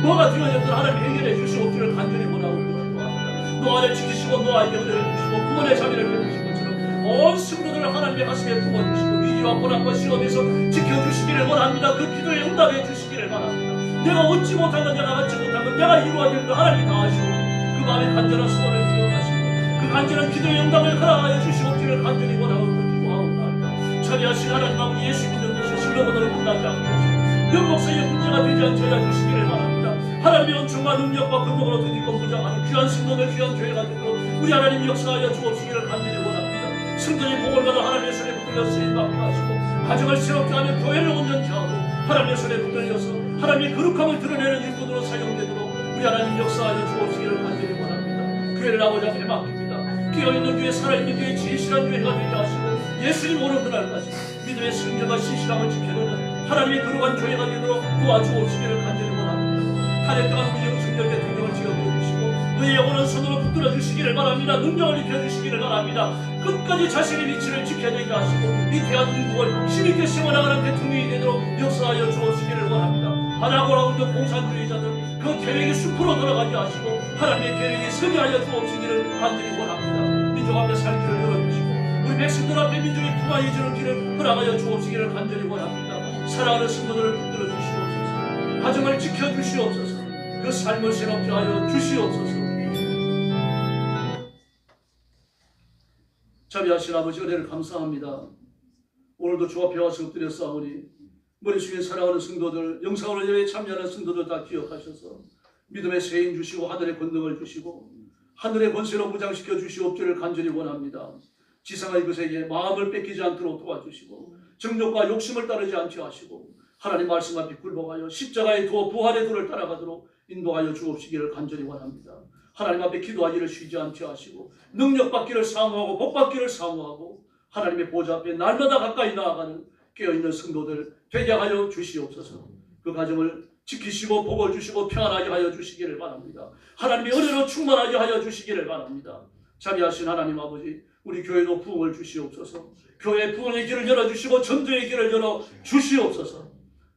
뭐가 되어졌든 하나님 해결해 주시옵기를 간절히 원하고 드립니다. 노아를 지키시고 노아에게 은혜를 주시고 구원의 자비를 베푸신 것처럼 온 성도들을 하나님의 가슴에 품어주시고 위기와 고난과 시험에서 지켜주시기를 원합니다. 그 기도에 응답해 주시기를 바랍니다. 내가 얻지 못한 것, 내가 받지 못한 것, 내가 이루어야 될 것 하나님이 다 아시고 그 마음의 간절한 소원을 기억하시고 그 간절한 기도의 응답을 허락하여 주시옵기를 간절히 원하고 기도하옵나이다. 자비하신 하나님 아버지, 예수 믿는 것이 슬로건으로 끝나지 않게 하시고 명목사의 문제가 되지 않게 하여 주시기를 바랍니다. 하나님의 은총과 능력과 근동으로 드디고 무장하는 귀한 성도들, 귀한 교회가 되도록 우리 하나님 역사하여 주옵시기를 간절히 원합니다. 성도의 복을 받아 하나님의 손에 붙들려 쓰임받게 하시고 가정을 새롭게 하며 교회를 온전케 하고 하나님의 손에 붙들려서 하나님의 거룩함을 드러내는 일꾼으로 사용되도록 우리 하나님 역사하여 주옵시기를 간절히 원합니다. 교회를 아버지 앞에 맡깁니다. 깨어있는 교회, 살아있는 교회, 진실한 교회가 되게 하시고 예수님 오는 그날까지 믿음의 성령과 신실함을 지켜내는 하나님의 거룩한 교회가 되도록 도와주옵시기를 간절히 원합니다. 탄핵당한 우리 영성열 대통령을 지켜주시고 그의 영원한 손으로 붙들어 주시기를 바랍니다. 능력을 입혀주시기를 바랍니다. 끝까지 자신의 위치를 지켜내게 하시고 이 대한민국을 힘있게 세워나가는 대통령이 되도록 역사하여 주옵시기를 원합니다. 하나고라고 있는 공산주의자들 그 계획의 숲으로 들어가게 하시고 하나님의 계획에 서게 하여 주옵시기를 간절히 원합니다. 민족 앞에 살 길을 열어주시고 우리 백성들 앞에 민족이 풍화해지는 길을 허락하여 주옵시기를 간절히 원합니다. 사랑하는 성도들을 붙들어 주시옵소서. 가정을 지켜주시옵소서. 그 삶을 새롭게 하여 주시옵소서. 자비하신 아버지, 은혜를 감사합니다. 오늘도 주 앞에 와서 엎드려 싸우니 머리 숙인 사랑하는 성도들, 영상으로 예배에 참여하는 성도들 다 기억하셔서 믿음의 세임 주시고 하늘의 권능을 주시고 하늘의 권세로 무장시켜 주시옵기를 간절히 원합니다. 지상의 것에게 마음을 뺏기지 않도록 도와주시고 정욕과 욕심을 따르지 않게 하시고 하나님 말씀 앞에 굴복하여 십자가의 도, 부활의 도를 따라가도록 인도하여 주옵시기를 간절히 원합니다. 하나님 앞에 기도하기를 쉬지 않게 하시고 능력 받기를 사모하고 복 받기를 사모하고 하나님의 보좌 앞에 날마다 가까이 나아가는 깨어있는 성도들 되게 하여 주시옵소서. 그 가정을 지키시고 복을 주시고 평안하게 하여 주시기를 바랍니다. 하나님의 은혜로 충만하게 하여 주시기를 바랍니다. 자비하신 하나님 아버지, 우리 교회도 부흥을 주시옵소서. 교회 부흥의 길을 열어주시고 전도의 길을 열어주시옵소서.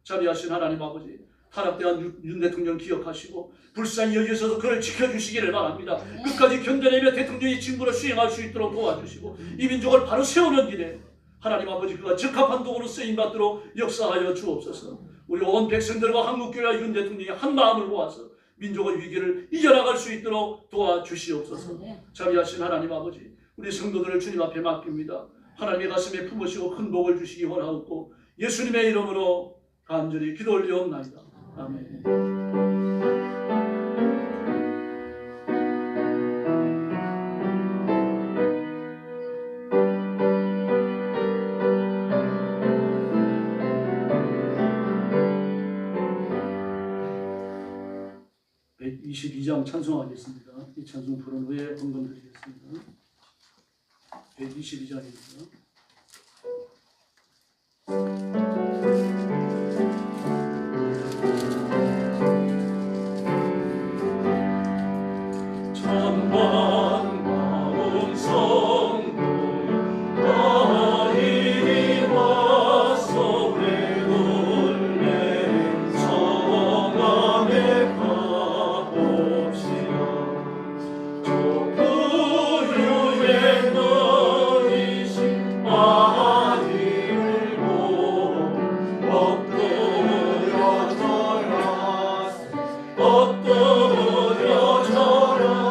자비하신 하나님 아버지, 탄압대한 윤 대통령 기억하시고 불쌍히 여기셔서 그를 지켜주시기를 바랍니다. 끝까지 견뎌내며 대통령의 직무를 수행할 수 있도록 도와주시고 이 민족을 바로 세우는 길에 하나님 아버지 그가 적합한 도구로 쓰임받도록 역사하여 주옵소서. 우리 온 백성들과 한국교회와 윤 대통령이 한 마음을 모아서 민족의 위기를 이겨나갈 수 있도록 도와주시옵소서. 자비하신 하나님 아버지, 우리 성도들을 주님 앞에 맡깁니다. 하나님의 가슴에 품으시고 큰 복을 주시기 원하옵고 예수님의 이름으로 간절히 기도 올리옵나이다. 아멘. (122장) 찬송하겠습니다. 이 찬송 부른 후에 헌금 드리겠습니다. 122장입니다. 엎드려 절하세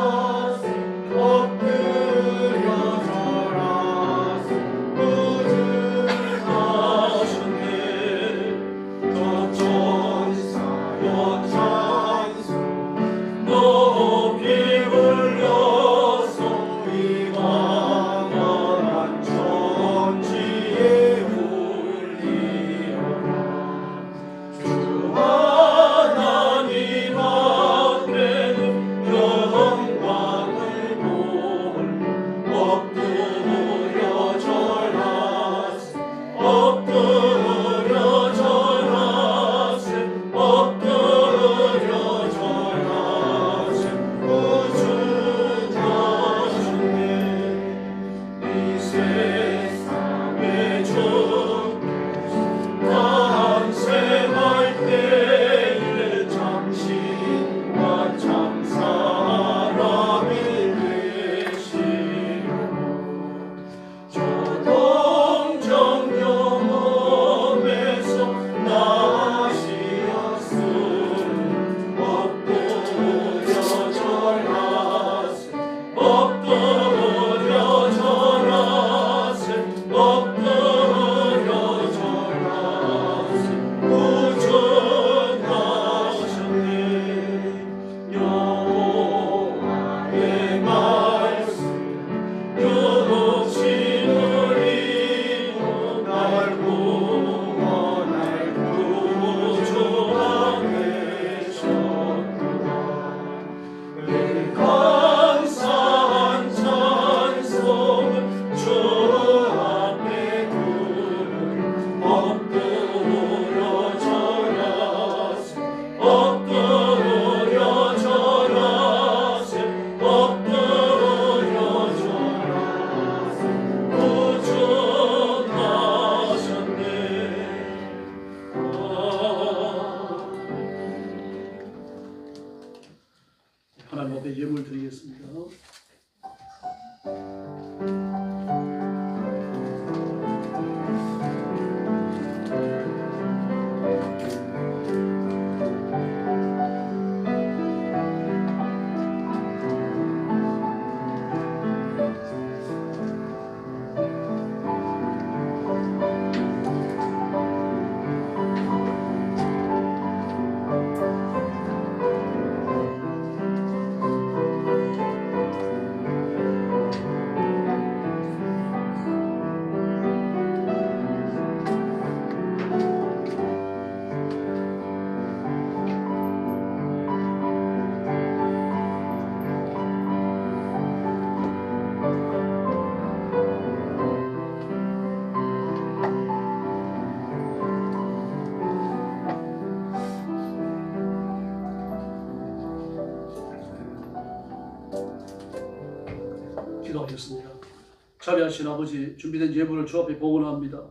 자비하신 아버지, 준비된 예물을 주 앞에 봉헌합니다.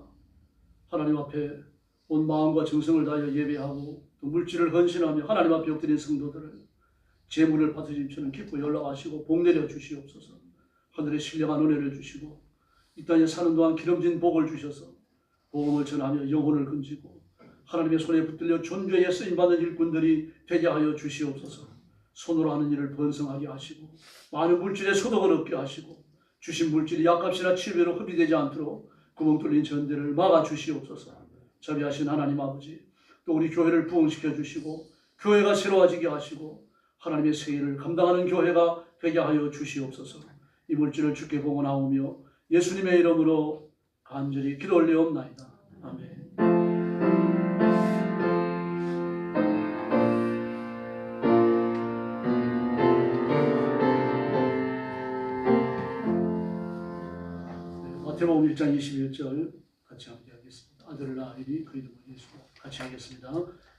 하나님 앞에 온 마음과 정성을 다하여 예배하고 또 물질을 헌신하며 하나님 앞에 엎드린 성도들을 재물을 받으심처럼 기뻐 연락하시고 복 내려 주시옵소서. 하늘의 신령한 은혜를 주시고 이 땅에 사는 동안 기름진 복을 주셔서 복음을 전하며 영혼을 건지고 하나님의 손에 붙들려 존귀에 쓰임받는 일꾼들이 되게 하여 주시옵소서. 손으로 하는 일을 번성하게 하시고 많은 물질의 소득을 얻게 하시고 주신 물질이 약값이나 칠배로 흡입되지 않도록 구멍 뚫린 전대를 막아 주시옵소서. 자비하신 하나님 아버지, 또 우리 교회를 부흥시켜 주시고 교회가 새로워지게 하시고 하나님의 세일을 감당하는 교회가 되게 하여 주시옵소서. 이 물질을 주께 봉헌하오며 예수님의 이름으로 간절히 기도 올리옵나이다. 아멘. 마태복음 1장 21절 같이 함께 하겠습니다. 아들을 낳으리니 그 이름을 예수라. 같이 하겠습니다.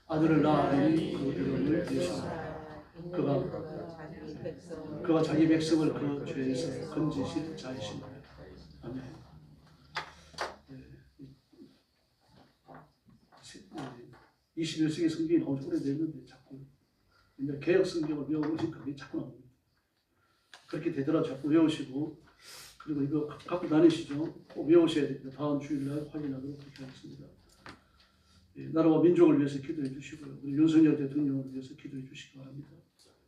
아들을 낳으리니 그 이름을 예수라. 그가 자기 백성을 그 죄에서 건지실 자이시니라. 아멘. 21세기 성경이 나온 지 오래됐는데 자꾸 개혁 성경을 외우시니까 그게 자꾸 나옵니다. 그렇게 되더라도 자꾸 외우시고 그리고 이거 갖고 다니시죠. 꼭 외우셔야 됩니다. 다음 주일날 확인하도록 그렇게 하겠습니다. 나라와 민족을 위해서 기도해 주시고요. 우리 윤석열 대통령을 위해서 기도해 주시기 바랍니다.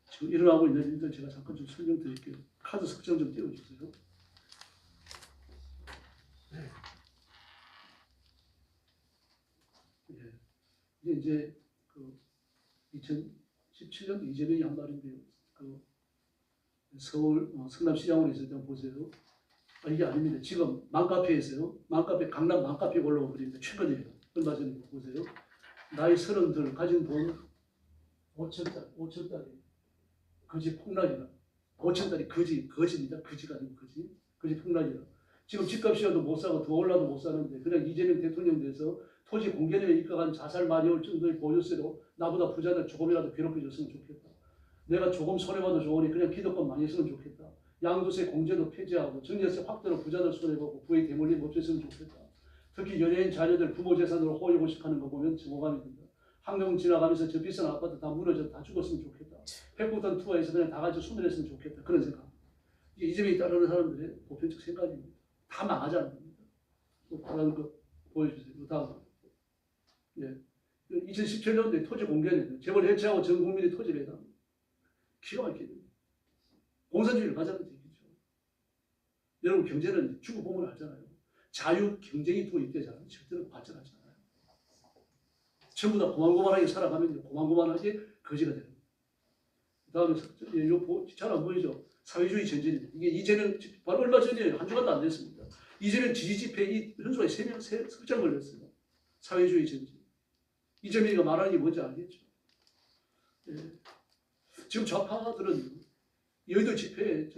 지금 일어나고 있는 일들 제가 잠깐 좀 설명드릴게요. 카드 설정 좀 띄워주세요. 이제 그 2017년 이재명이 한 말인데요. 그 서울 성남시장으로 있을 때 보세요. 이게 아닙니다. 지금 맘카페에서요. 맘카페 강남 맘카페 올라오고 그랬는데 최근이에요. 얼마 전에 보세요. 나이 32 가진 돈 5천짜리 거지 폭락이라. 5천짜리 거지입니다. 거지가 아니고 거지 폭락이라. 지금 집값이라도 못 사고 더 올라도 못 사는데 그냥 이재명 대통령 돼서 토지 공개념에 입각한 자살 많이 올 정도의 보유세로 나보다 부자들 조금이라도 괴롭혀줬으면 좋겠다. 내가 조금 손해봐도 좋으니 그냥 기득권 많이 했으면 좋겠다. 양도세 공제도 폐지하고 증여세 확대로 부자들 손해보고 부의 대물림 없앴으면 좋겠다. 특히 연예인 자녀들 부모 재산으로 호의호식하는 거 보면 증오감이 든다. 한강 지나가면서 저 비싼 아파트 다 무너져 다 죽었으면 좋겠다. 백구단 투어에서 그냥 다 같이 손해냈으면 좋겠다. 그런 생각. 이게 이재명이 따르는 사람들의 보편적 생각입니다. 다 망하자는 겁니다. 다른 거 보여주세요. 다음. 2017년도에 토지 공개는 재벌 해체하고 전 국민의 토지 배당. 기가 막히네. 공산주의를 가자는 얘기죠. 여러분 경제는 주고 보면 알잖아요. 자유 경쟁이 도입되잖아요. 절대로 발전하지 않아요. 전부 다 고만고만하게 살아가면 고만고만하게 거지가 되는 거예요. 다음에 잘 안 보이죠? 사회주의 전쟁입니다. 이게 이제는 바로 얼마 전에 한 주간도 안 됐습니다. 이제는 지지집회 이 현수가 3명 걸렸어요. 사회주의 전쟁. 이재명이가 말하는 게 뭔지 알겠죠? 지금 좌파들은 여의도 집회에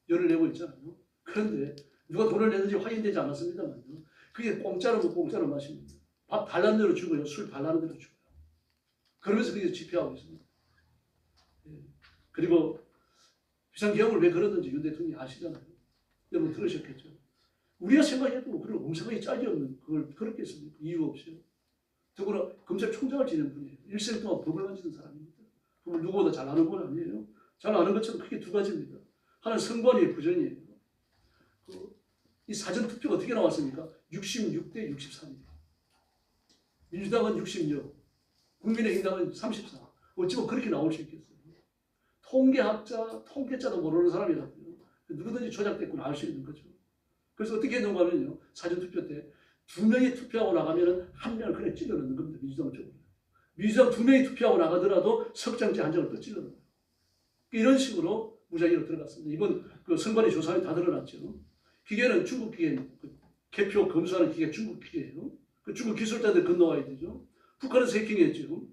열을 내고 있잖아요. 그런데 누가 돈을 내는지 확인되지 않았습니다만요. 그게 공짜로 먹고 공짜로 마십니다. 밥 달라는 대로 주고요. 술 달라는 대로 주고요. 그러면서 그게 집회하고 있습니다. 그리고 비상계엄을 왜 그러는지 윤 대통령이 아시잖아요. 여러분 들으셨겠죠. 우리가 생각해도 그런 엉성하게 짝이 없는 그걸 그렇겠습니까? 이유 없이요. 더구나 검찰총장을 지낸 분이에요. 일생 동안 법을 만지는 사람입니다. 법을 누구보다 잘 아는 건 아니에요. 잘 아는 것처럼 크게 두 가지입니다. 하나는 선관위의 부정이에요. 이 사전투표가 어떻게 나왔습니까? 66대 63이에요. 민주당은 66, 국민의힘당은 34. 어찌면 그렇게 나올 수 있겠어요? 통계자도 모르는 사람이라고요. 누구든지 조작됐구나 알 수 있는 거죠. 그래서 어떻게 했는가 하면요. 사전투표 때 2명이 투표하고 나가면 1명을 그냥 찔러넣는 겁니다. 민주당 쪽으로. 민주당 2명이 투표하고 나가더라도 석장제 한 장을 또 찔러넣어요. 이런 식으로 무작위로 들어갔습니다. 이번 그 선관위 조사에 다 드러났죠. 기계는 중국 기계입니다. 그 개표 검수하는 기계 중국 기계예요. 그 중국 기술자들 건너와야 되죠. 북한에서 해킹했죠.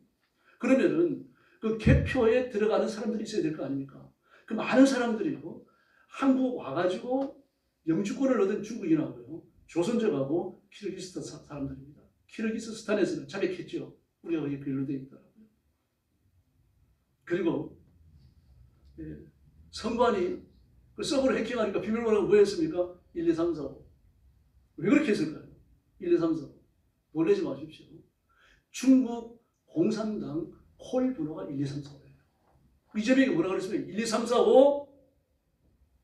그러면은 그 개표에 들어가는 사람들이 있어야 될 거 아닙니까? 그 많은 사람들이요. 한국 와가지고 영주권을 얻은 중국인하고요. 조선족하고 키르기스탄 사람들입니다. 키르기스스탄에서는 자백했죠. 우리가 거기에 연루되어 있더라고요. 그리고 선관위 그 서버를 해킹하니까 비밀번호가 뭐였습니까? 1, 2, 3, 4, 5. 왜 그렇게 했을까요? 1, 2, 3, 4, 5. 놀라지 마십시오. 중국 공산당 콜 번호가 1, 2, 3, 4, 5예요. 이재명이 뭐라 그랬습니까? 1, 2, 3, 4, 5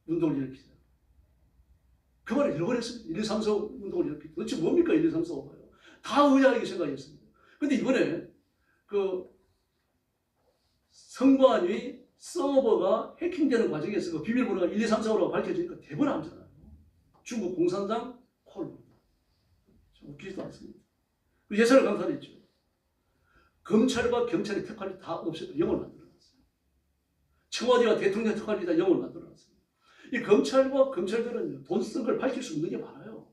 운동을 일으키자. 그 말을 여러 번 했습니다. 1, 2, 3, 4, 5 운동을 일으키자. 도대체 뭡니까 1, 2, 3, 4, 5가요? 다 의아하게 생각했습니다. 근데 이번에 그 선관위 서버가 해킹되는 과정에서 그 비밀번호가 1, 2, 3, 4, 5라고 밝혀지니까 대번 암잖아요. 중국 공산당 콜. 좀 웃기지도 않습니다. 그 예산을 강탈했죠. 검찰과 경찰의 특활이 다 없애고 영을 만들어놨어요. 청와대와 대통령 특활이 다 영을 만들어놨어요. 이 검찰과 검찰들은 돈 쓴 걸 밝힐 수 없는 게 많아요.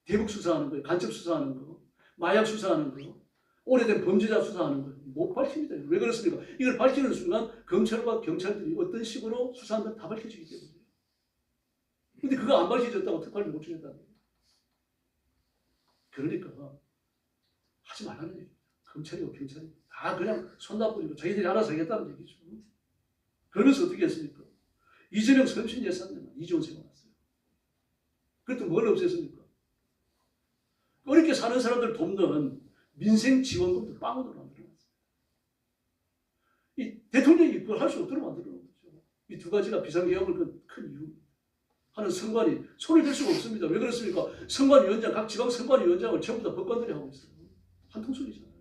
대북 수사하는 거예요. 간첩 수사하는 거. 마약 수사하는 거. 오래된 범죄자 수사하는 거. 못 밝힙니다. 왜 그렇습니까? 이걸 밝히는 순간 검찰과 경찰들이 어떤 식으로 수사하는 다 밝혀지기 때문이에요. 근데 그거 안 밝혀졌다고 특활을 못 주겠다는 거예요. 그러니까 하지 말라는 얘기입니다. 검찰이고 경찰이 다 그냥 손 놔버리고 자기들이 알아서 하겠다는 얘기죠. 그러면서 어떻게 했습니까? 이재명 선신 예산에만 2조 원 세워놨어요. 그것도 뭘 없앴습니까? 어렵게 사는 사람들 돕는 민생 지원금도 빵으로 만들어놨어요. 이 대통령이 그걸 할 수 없도록 만들어놓은 거죠. 이 두 가지가 비상계엄을 큰 이유입니다. 하는 선관위 손을 댈 수가 없습니다. 왜 그렇습니까? 선관위원장, 각 지방 선관위원장을 전부 다 법관들이 하고 있어요. 한 통속이잖아요.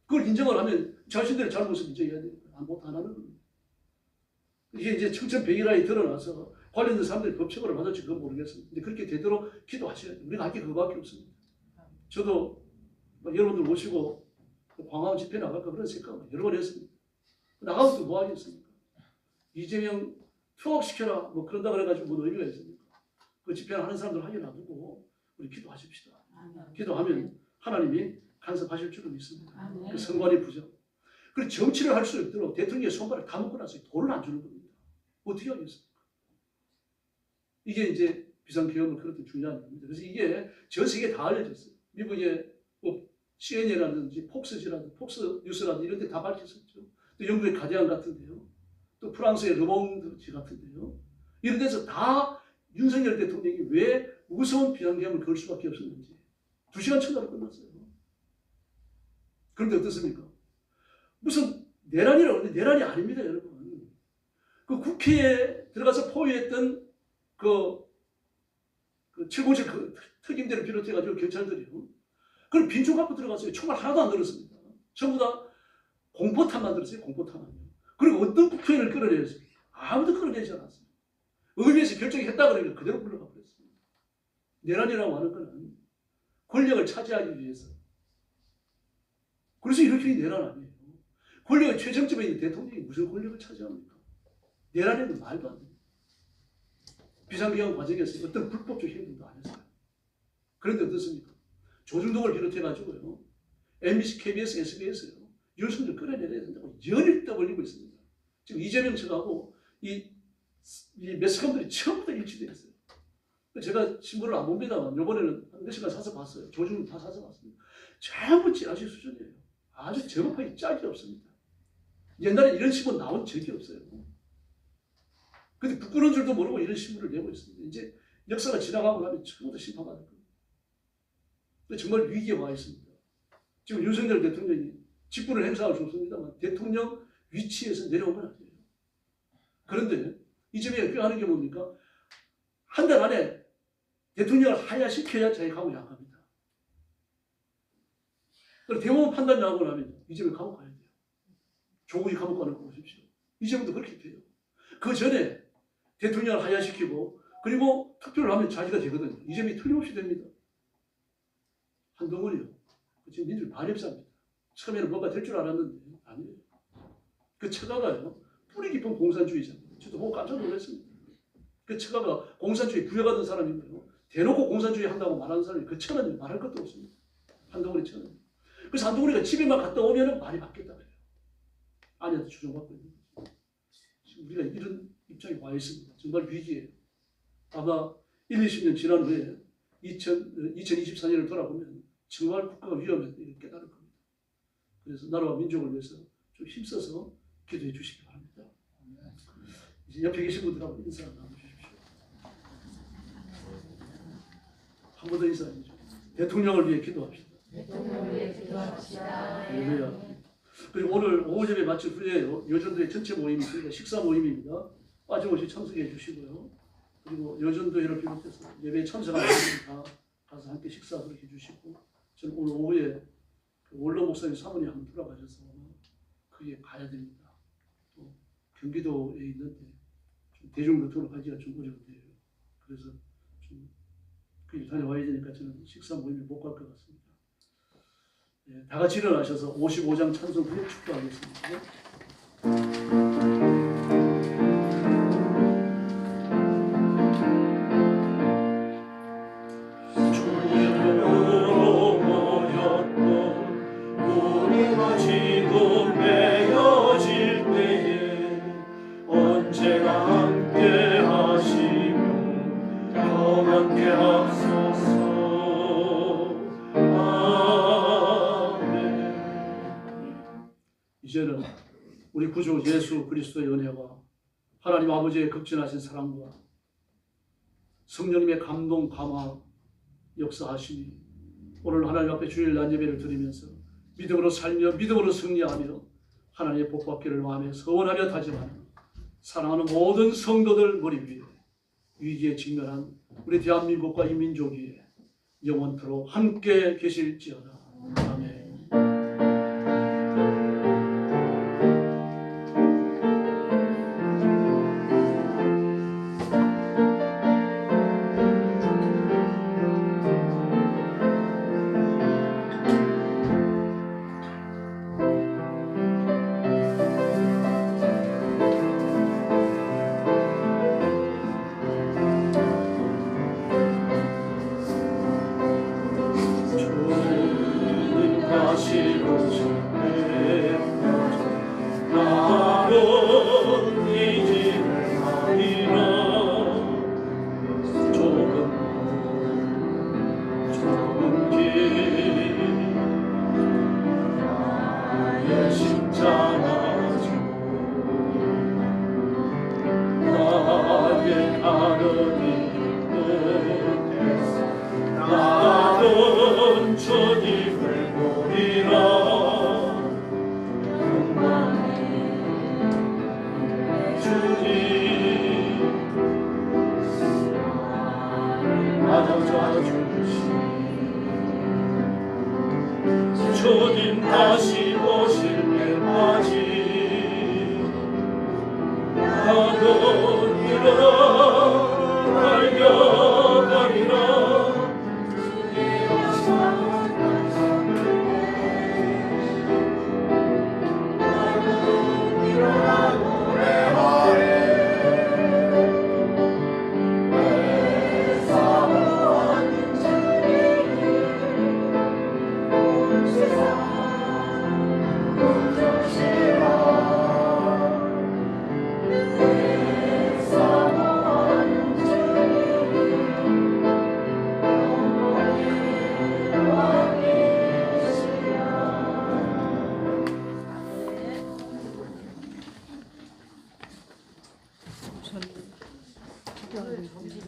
그걸 인정을 하면 자신들의 잘못을 인정해야 되니까 못 안 하는 겁니다. 이게 이제 청천벽이라니 드러나서 관련된 사람들이 법처벌을 받을지 그건 모르겠습니다. 근데 그렇게 되도록 기도하셔야 돼요. 우리가 할 게 그거밖에 없습니다. 저도 여러분들 모시고 광화문 집회 나갈까 그런 생각을 여러 번 했습니다. 나가면 또 뭐 하겠습니까? 이재명 투옥시켜라 뭐 그런다 그래가지고 뭔 의미가 있습니까? 그 집회를 하는 사람들 하게 놔두고 우리 기도하십시다. 기도하면 하나님이 간섭하실 줄은 믿습니다. 그 선관위 부정. 그리고 정치를 할 수 있도록 대통령의 손발을 다 묶고 나서 돈을 안 주는 겁니다. 어떻게 하겠습니까? 이게 이제 비상계엄을 그렇게 중요한 겁니다. 그래서 이게 전 세계에 다 알려졌어요. 미국의 뭐 CNN이라든지 폭스지라든지 폭스뉴스라든지 이런 데 다 밝혔었죠. 또 영국의 가디안 같은데요. 또 프랑스의 르몽드지 같은데요. 이런 데서 다 윤석열 대통령이 왜 무서운 비상계엄을 걸 수밖에 없었는지 2시간 천하로 끝났어요. 그런데 어떻습니까? 무슨 내란이라고 하는데 내란이 아닙니다, 여러분. 그 국회에 들어가서 포위했던 그 최고직 특임대를 비롯해가지고 경찰들이요. 그걸 빈총 갖고 들어갔어요. 총알 하나도 안 들었습니다. 전부 다 공포탄만 들었어요, 공포탄만요. 그리고 어떤 국회의원을 끌어내렸어요? 아무도 끌어내지 않았어요. 의회에서 결정했다 그러니까 그대로 불러가 버렸습니다. 내란이라고 하는 것은 권력을 차지하기 위해서. 그래서 이렇게 내란 아니에요. 권력의 최정점에 있는 대통령이 무슨 권력을 차지합니까? 내란에는 말도 안 됩니다. 비상계엄 과정에서 어떤 불법적 행동도 안 했어요. 그런데 어떻습니까? 조중동을 비롯해가지고요. MBC, KBS, SBS요. 윤석열 끌어내려야 된다고 연일 떠벌리고 있습니다. 지금 이재명 측하고 이 매스컴들이 전부 다 일치되어 있어요. 제가 신문을 안 봅니다만 이번에는 몇 시간 사서 봤어요. 조중동 다 사서 봤습니다. 전부 찌라시 수준이에요. 아주 제목하기 짝이 없습니다. 옛날에 이런 신문 나온 적이 없어요. 근데 부끄러운 줄도 모르고 이런 신문을 내고 있습니다. 이제 역사가 지나가고 나면 처음부터 심판받을 겁니다. 정말 위기에 와 있습니다. 지금 윤석열 대통령이 직분을 행사할 수 없습니다만 대통령 위치에서 내려온 건 아니에요. 그런데 이재명이 꾀하는 게 뭡니까? 한 달 안에 대통령을 하야시켜야 자기하고 양합니다. 그래서 대법원 판단 나오고 나면 이재명 감옥 가야 돼요. 조국이 감옥 가는 거 보십시오. 이재명도 그렇게 돼요. 그 전에 대통령을 하야시키고 그리고 투표를 하면 자기가 되거든요. 이재명이 틀림없이 됩니다. 한동훈이요. 지금 민주주의 반역사입니다. 처음에는 뭔가 될 줄 알았는데 아니에요. 그 처가가요. 뿌리 깊은 공산주의자입니다. 저도 보고 깜짝 놀랐습니다. 그 처가가 공산주의 부여받은 사람인데요. 대놓고 공산주의 한다고 말하는 사람이 그 처는 말할 것도 없습니다. 한동훈의 처는. 그래서 한동훈이가 집에만 갔다 오면 말이 바뀌었다 그래요. 아내한테 주정받고 있는 거죠. 지금 우리가 이런 입장에 와 있습니다. 정말 위기예요. 아마 1, 20년 지난 후에 2024년을 돌아보면 정말 국가가 위험했다 이걸 깨달을 겁니다. 그래서 나라와 민족을 위해서 좀 힘써서 기도해 주시기 바랍니다. 이제 옆에 계신 분들하고 인사 나눠주십시오. 한 번 더 인사해주죠. 대통령을 위해 기도합시다. 대통령을 위해 기도합시다. 할렐루야. 그리고 오늘 오후 예배 마칠 후에요. 여전도의 전체 모임이 있습니다. 식사 모임입니다. 빠짐없이 참석해 주시고요. 그리고 여전도회를 비롯해서 예배에 참석하는 분들 다 가서 함께 식사 그렇게 해주시고, 저는 오늘 오후에 그 원로 목사님 사모님 한번 돌아가셔서 그게 가야 됩니다. 또 경기도에 있는데 좀 대중교통을 가기가 좀 어려운데요. 그래서 좀 그 다녀와야 되니까 저는 식사 모임에 못 갈 것 같습니다. 네, 다 같이 일어나셔서 55장 찬송 후에 축도하겠습니다. 주님으로 모였던 우리가 지금 매어질 때에 언제나 함께 하시며 영원케 하소서. 이제는 우리 구주 예수 그리스도의 은혜와 하나님 아버지의 극진하신 사랑과 성령님의 감동 감화 역사하시니 오늘 하나님 앞에 주일 난 예배를 드리면서 믿음으로 살며 믿음으로 승리하며 하나님의 복 받기를 마음에 소원하며 다짐하는 사랑하는 모든 성도들 머리 위에 위기에 직면한 우리 대한민국과 이 민족 위에 영원토록 함께 계실지어다. 아멘. 주님 다시 오실 때까지 나도 일어나 달려가리라. 오늘 점심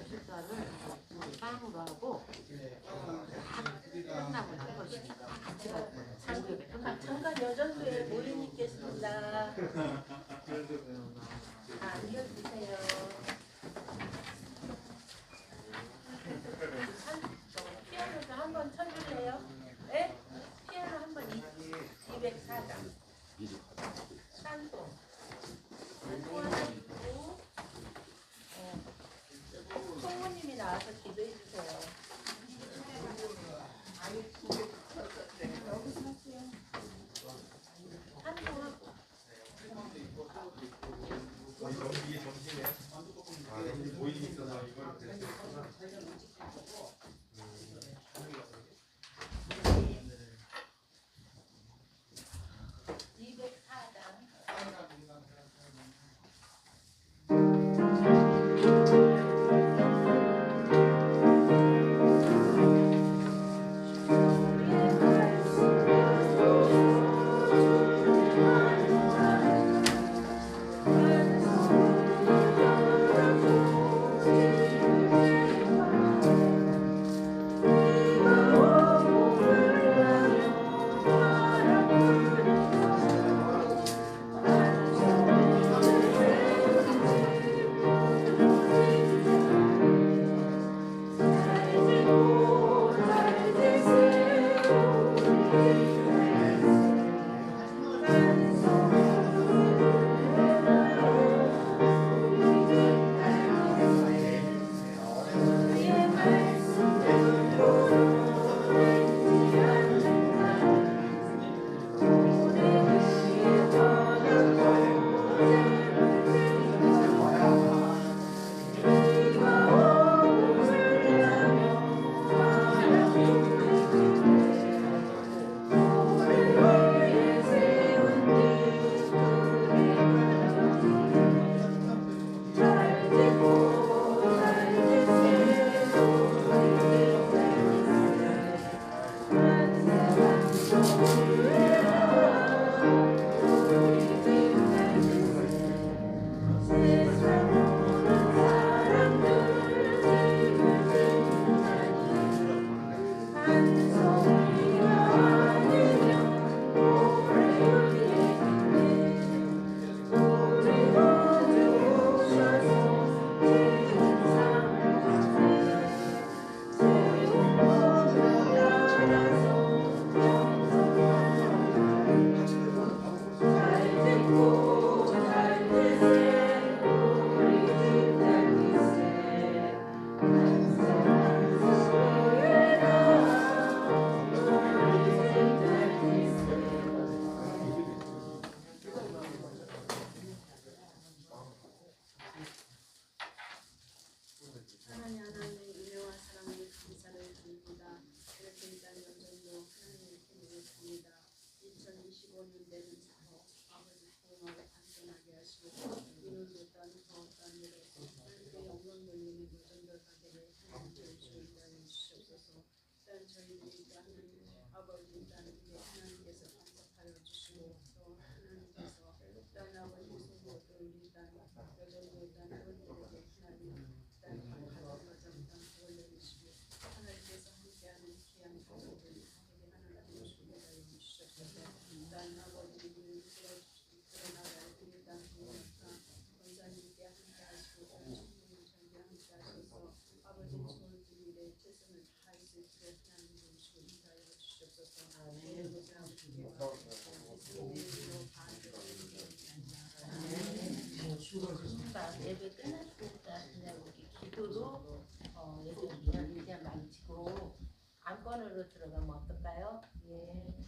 식사를 빵으로 하고 끝나고 나서 식사 같이 갈 거예요. 오후에 끝나고. 잠깐 여전도에 모임 있겠습니다. 앉아주세요. 피아노도 한번 쳐줄래요? 네? 피아노 한번 204장. 딴동. 총무님이 나와서 기도해 주세요. 한동하고. 드린다는 게 하나님께서 간섭하여 주시고 또 하나님께서 땅 아버지 소모도 우리 땅 여전히 땅 의원들에게 하나님 땅 가정과 정당 올려주시고 하나님께서 함께하는 귀한 가족들 다 하나님 주시옵소서. 땅 아버지 우리를 이끌어주시고 그러나라 우리 땅 원사님께 함께하시고 충분히 전개 함께하셔서 아버지 좋은 일에 최선을 다할 수 있도록 하나님 주시고 인도하여 주시옵소서. 아멘. 예배 끝났으니까 그냥 우리 기도로 예배 그냥 마치고 안건으로 들어가면 어떨까요? 예.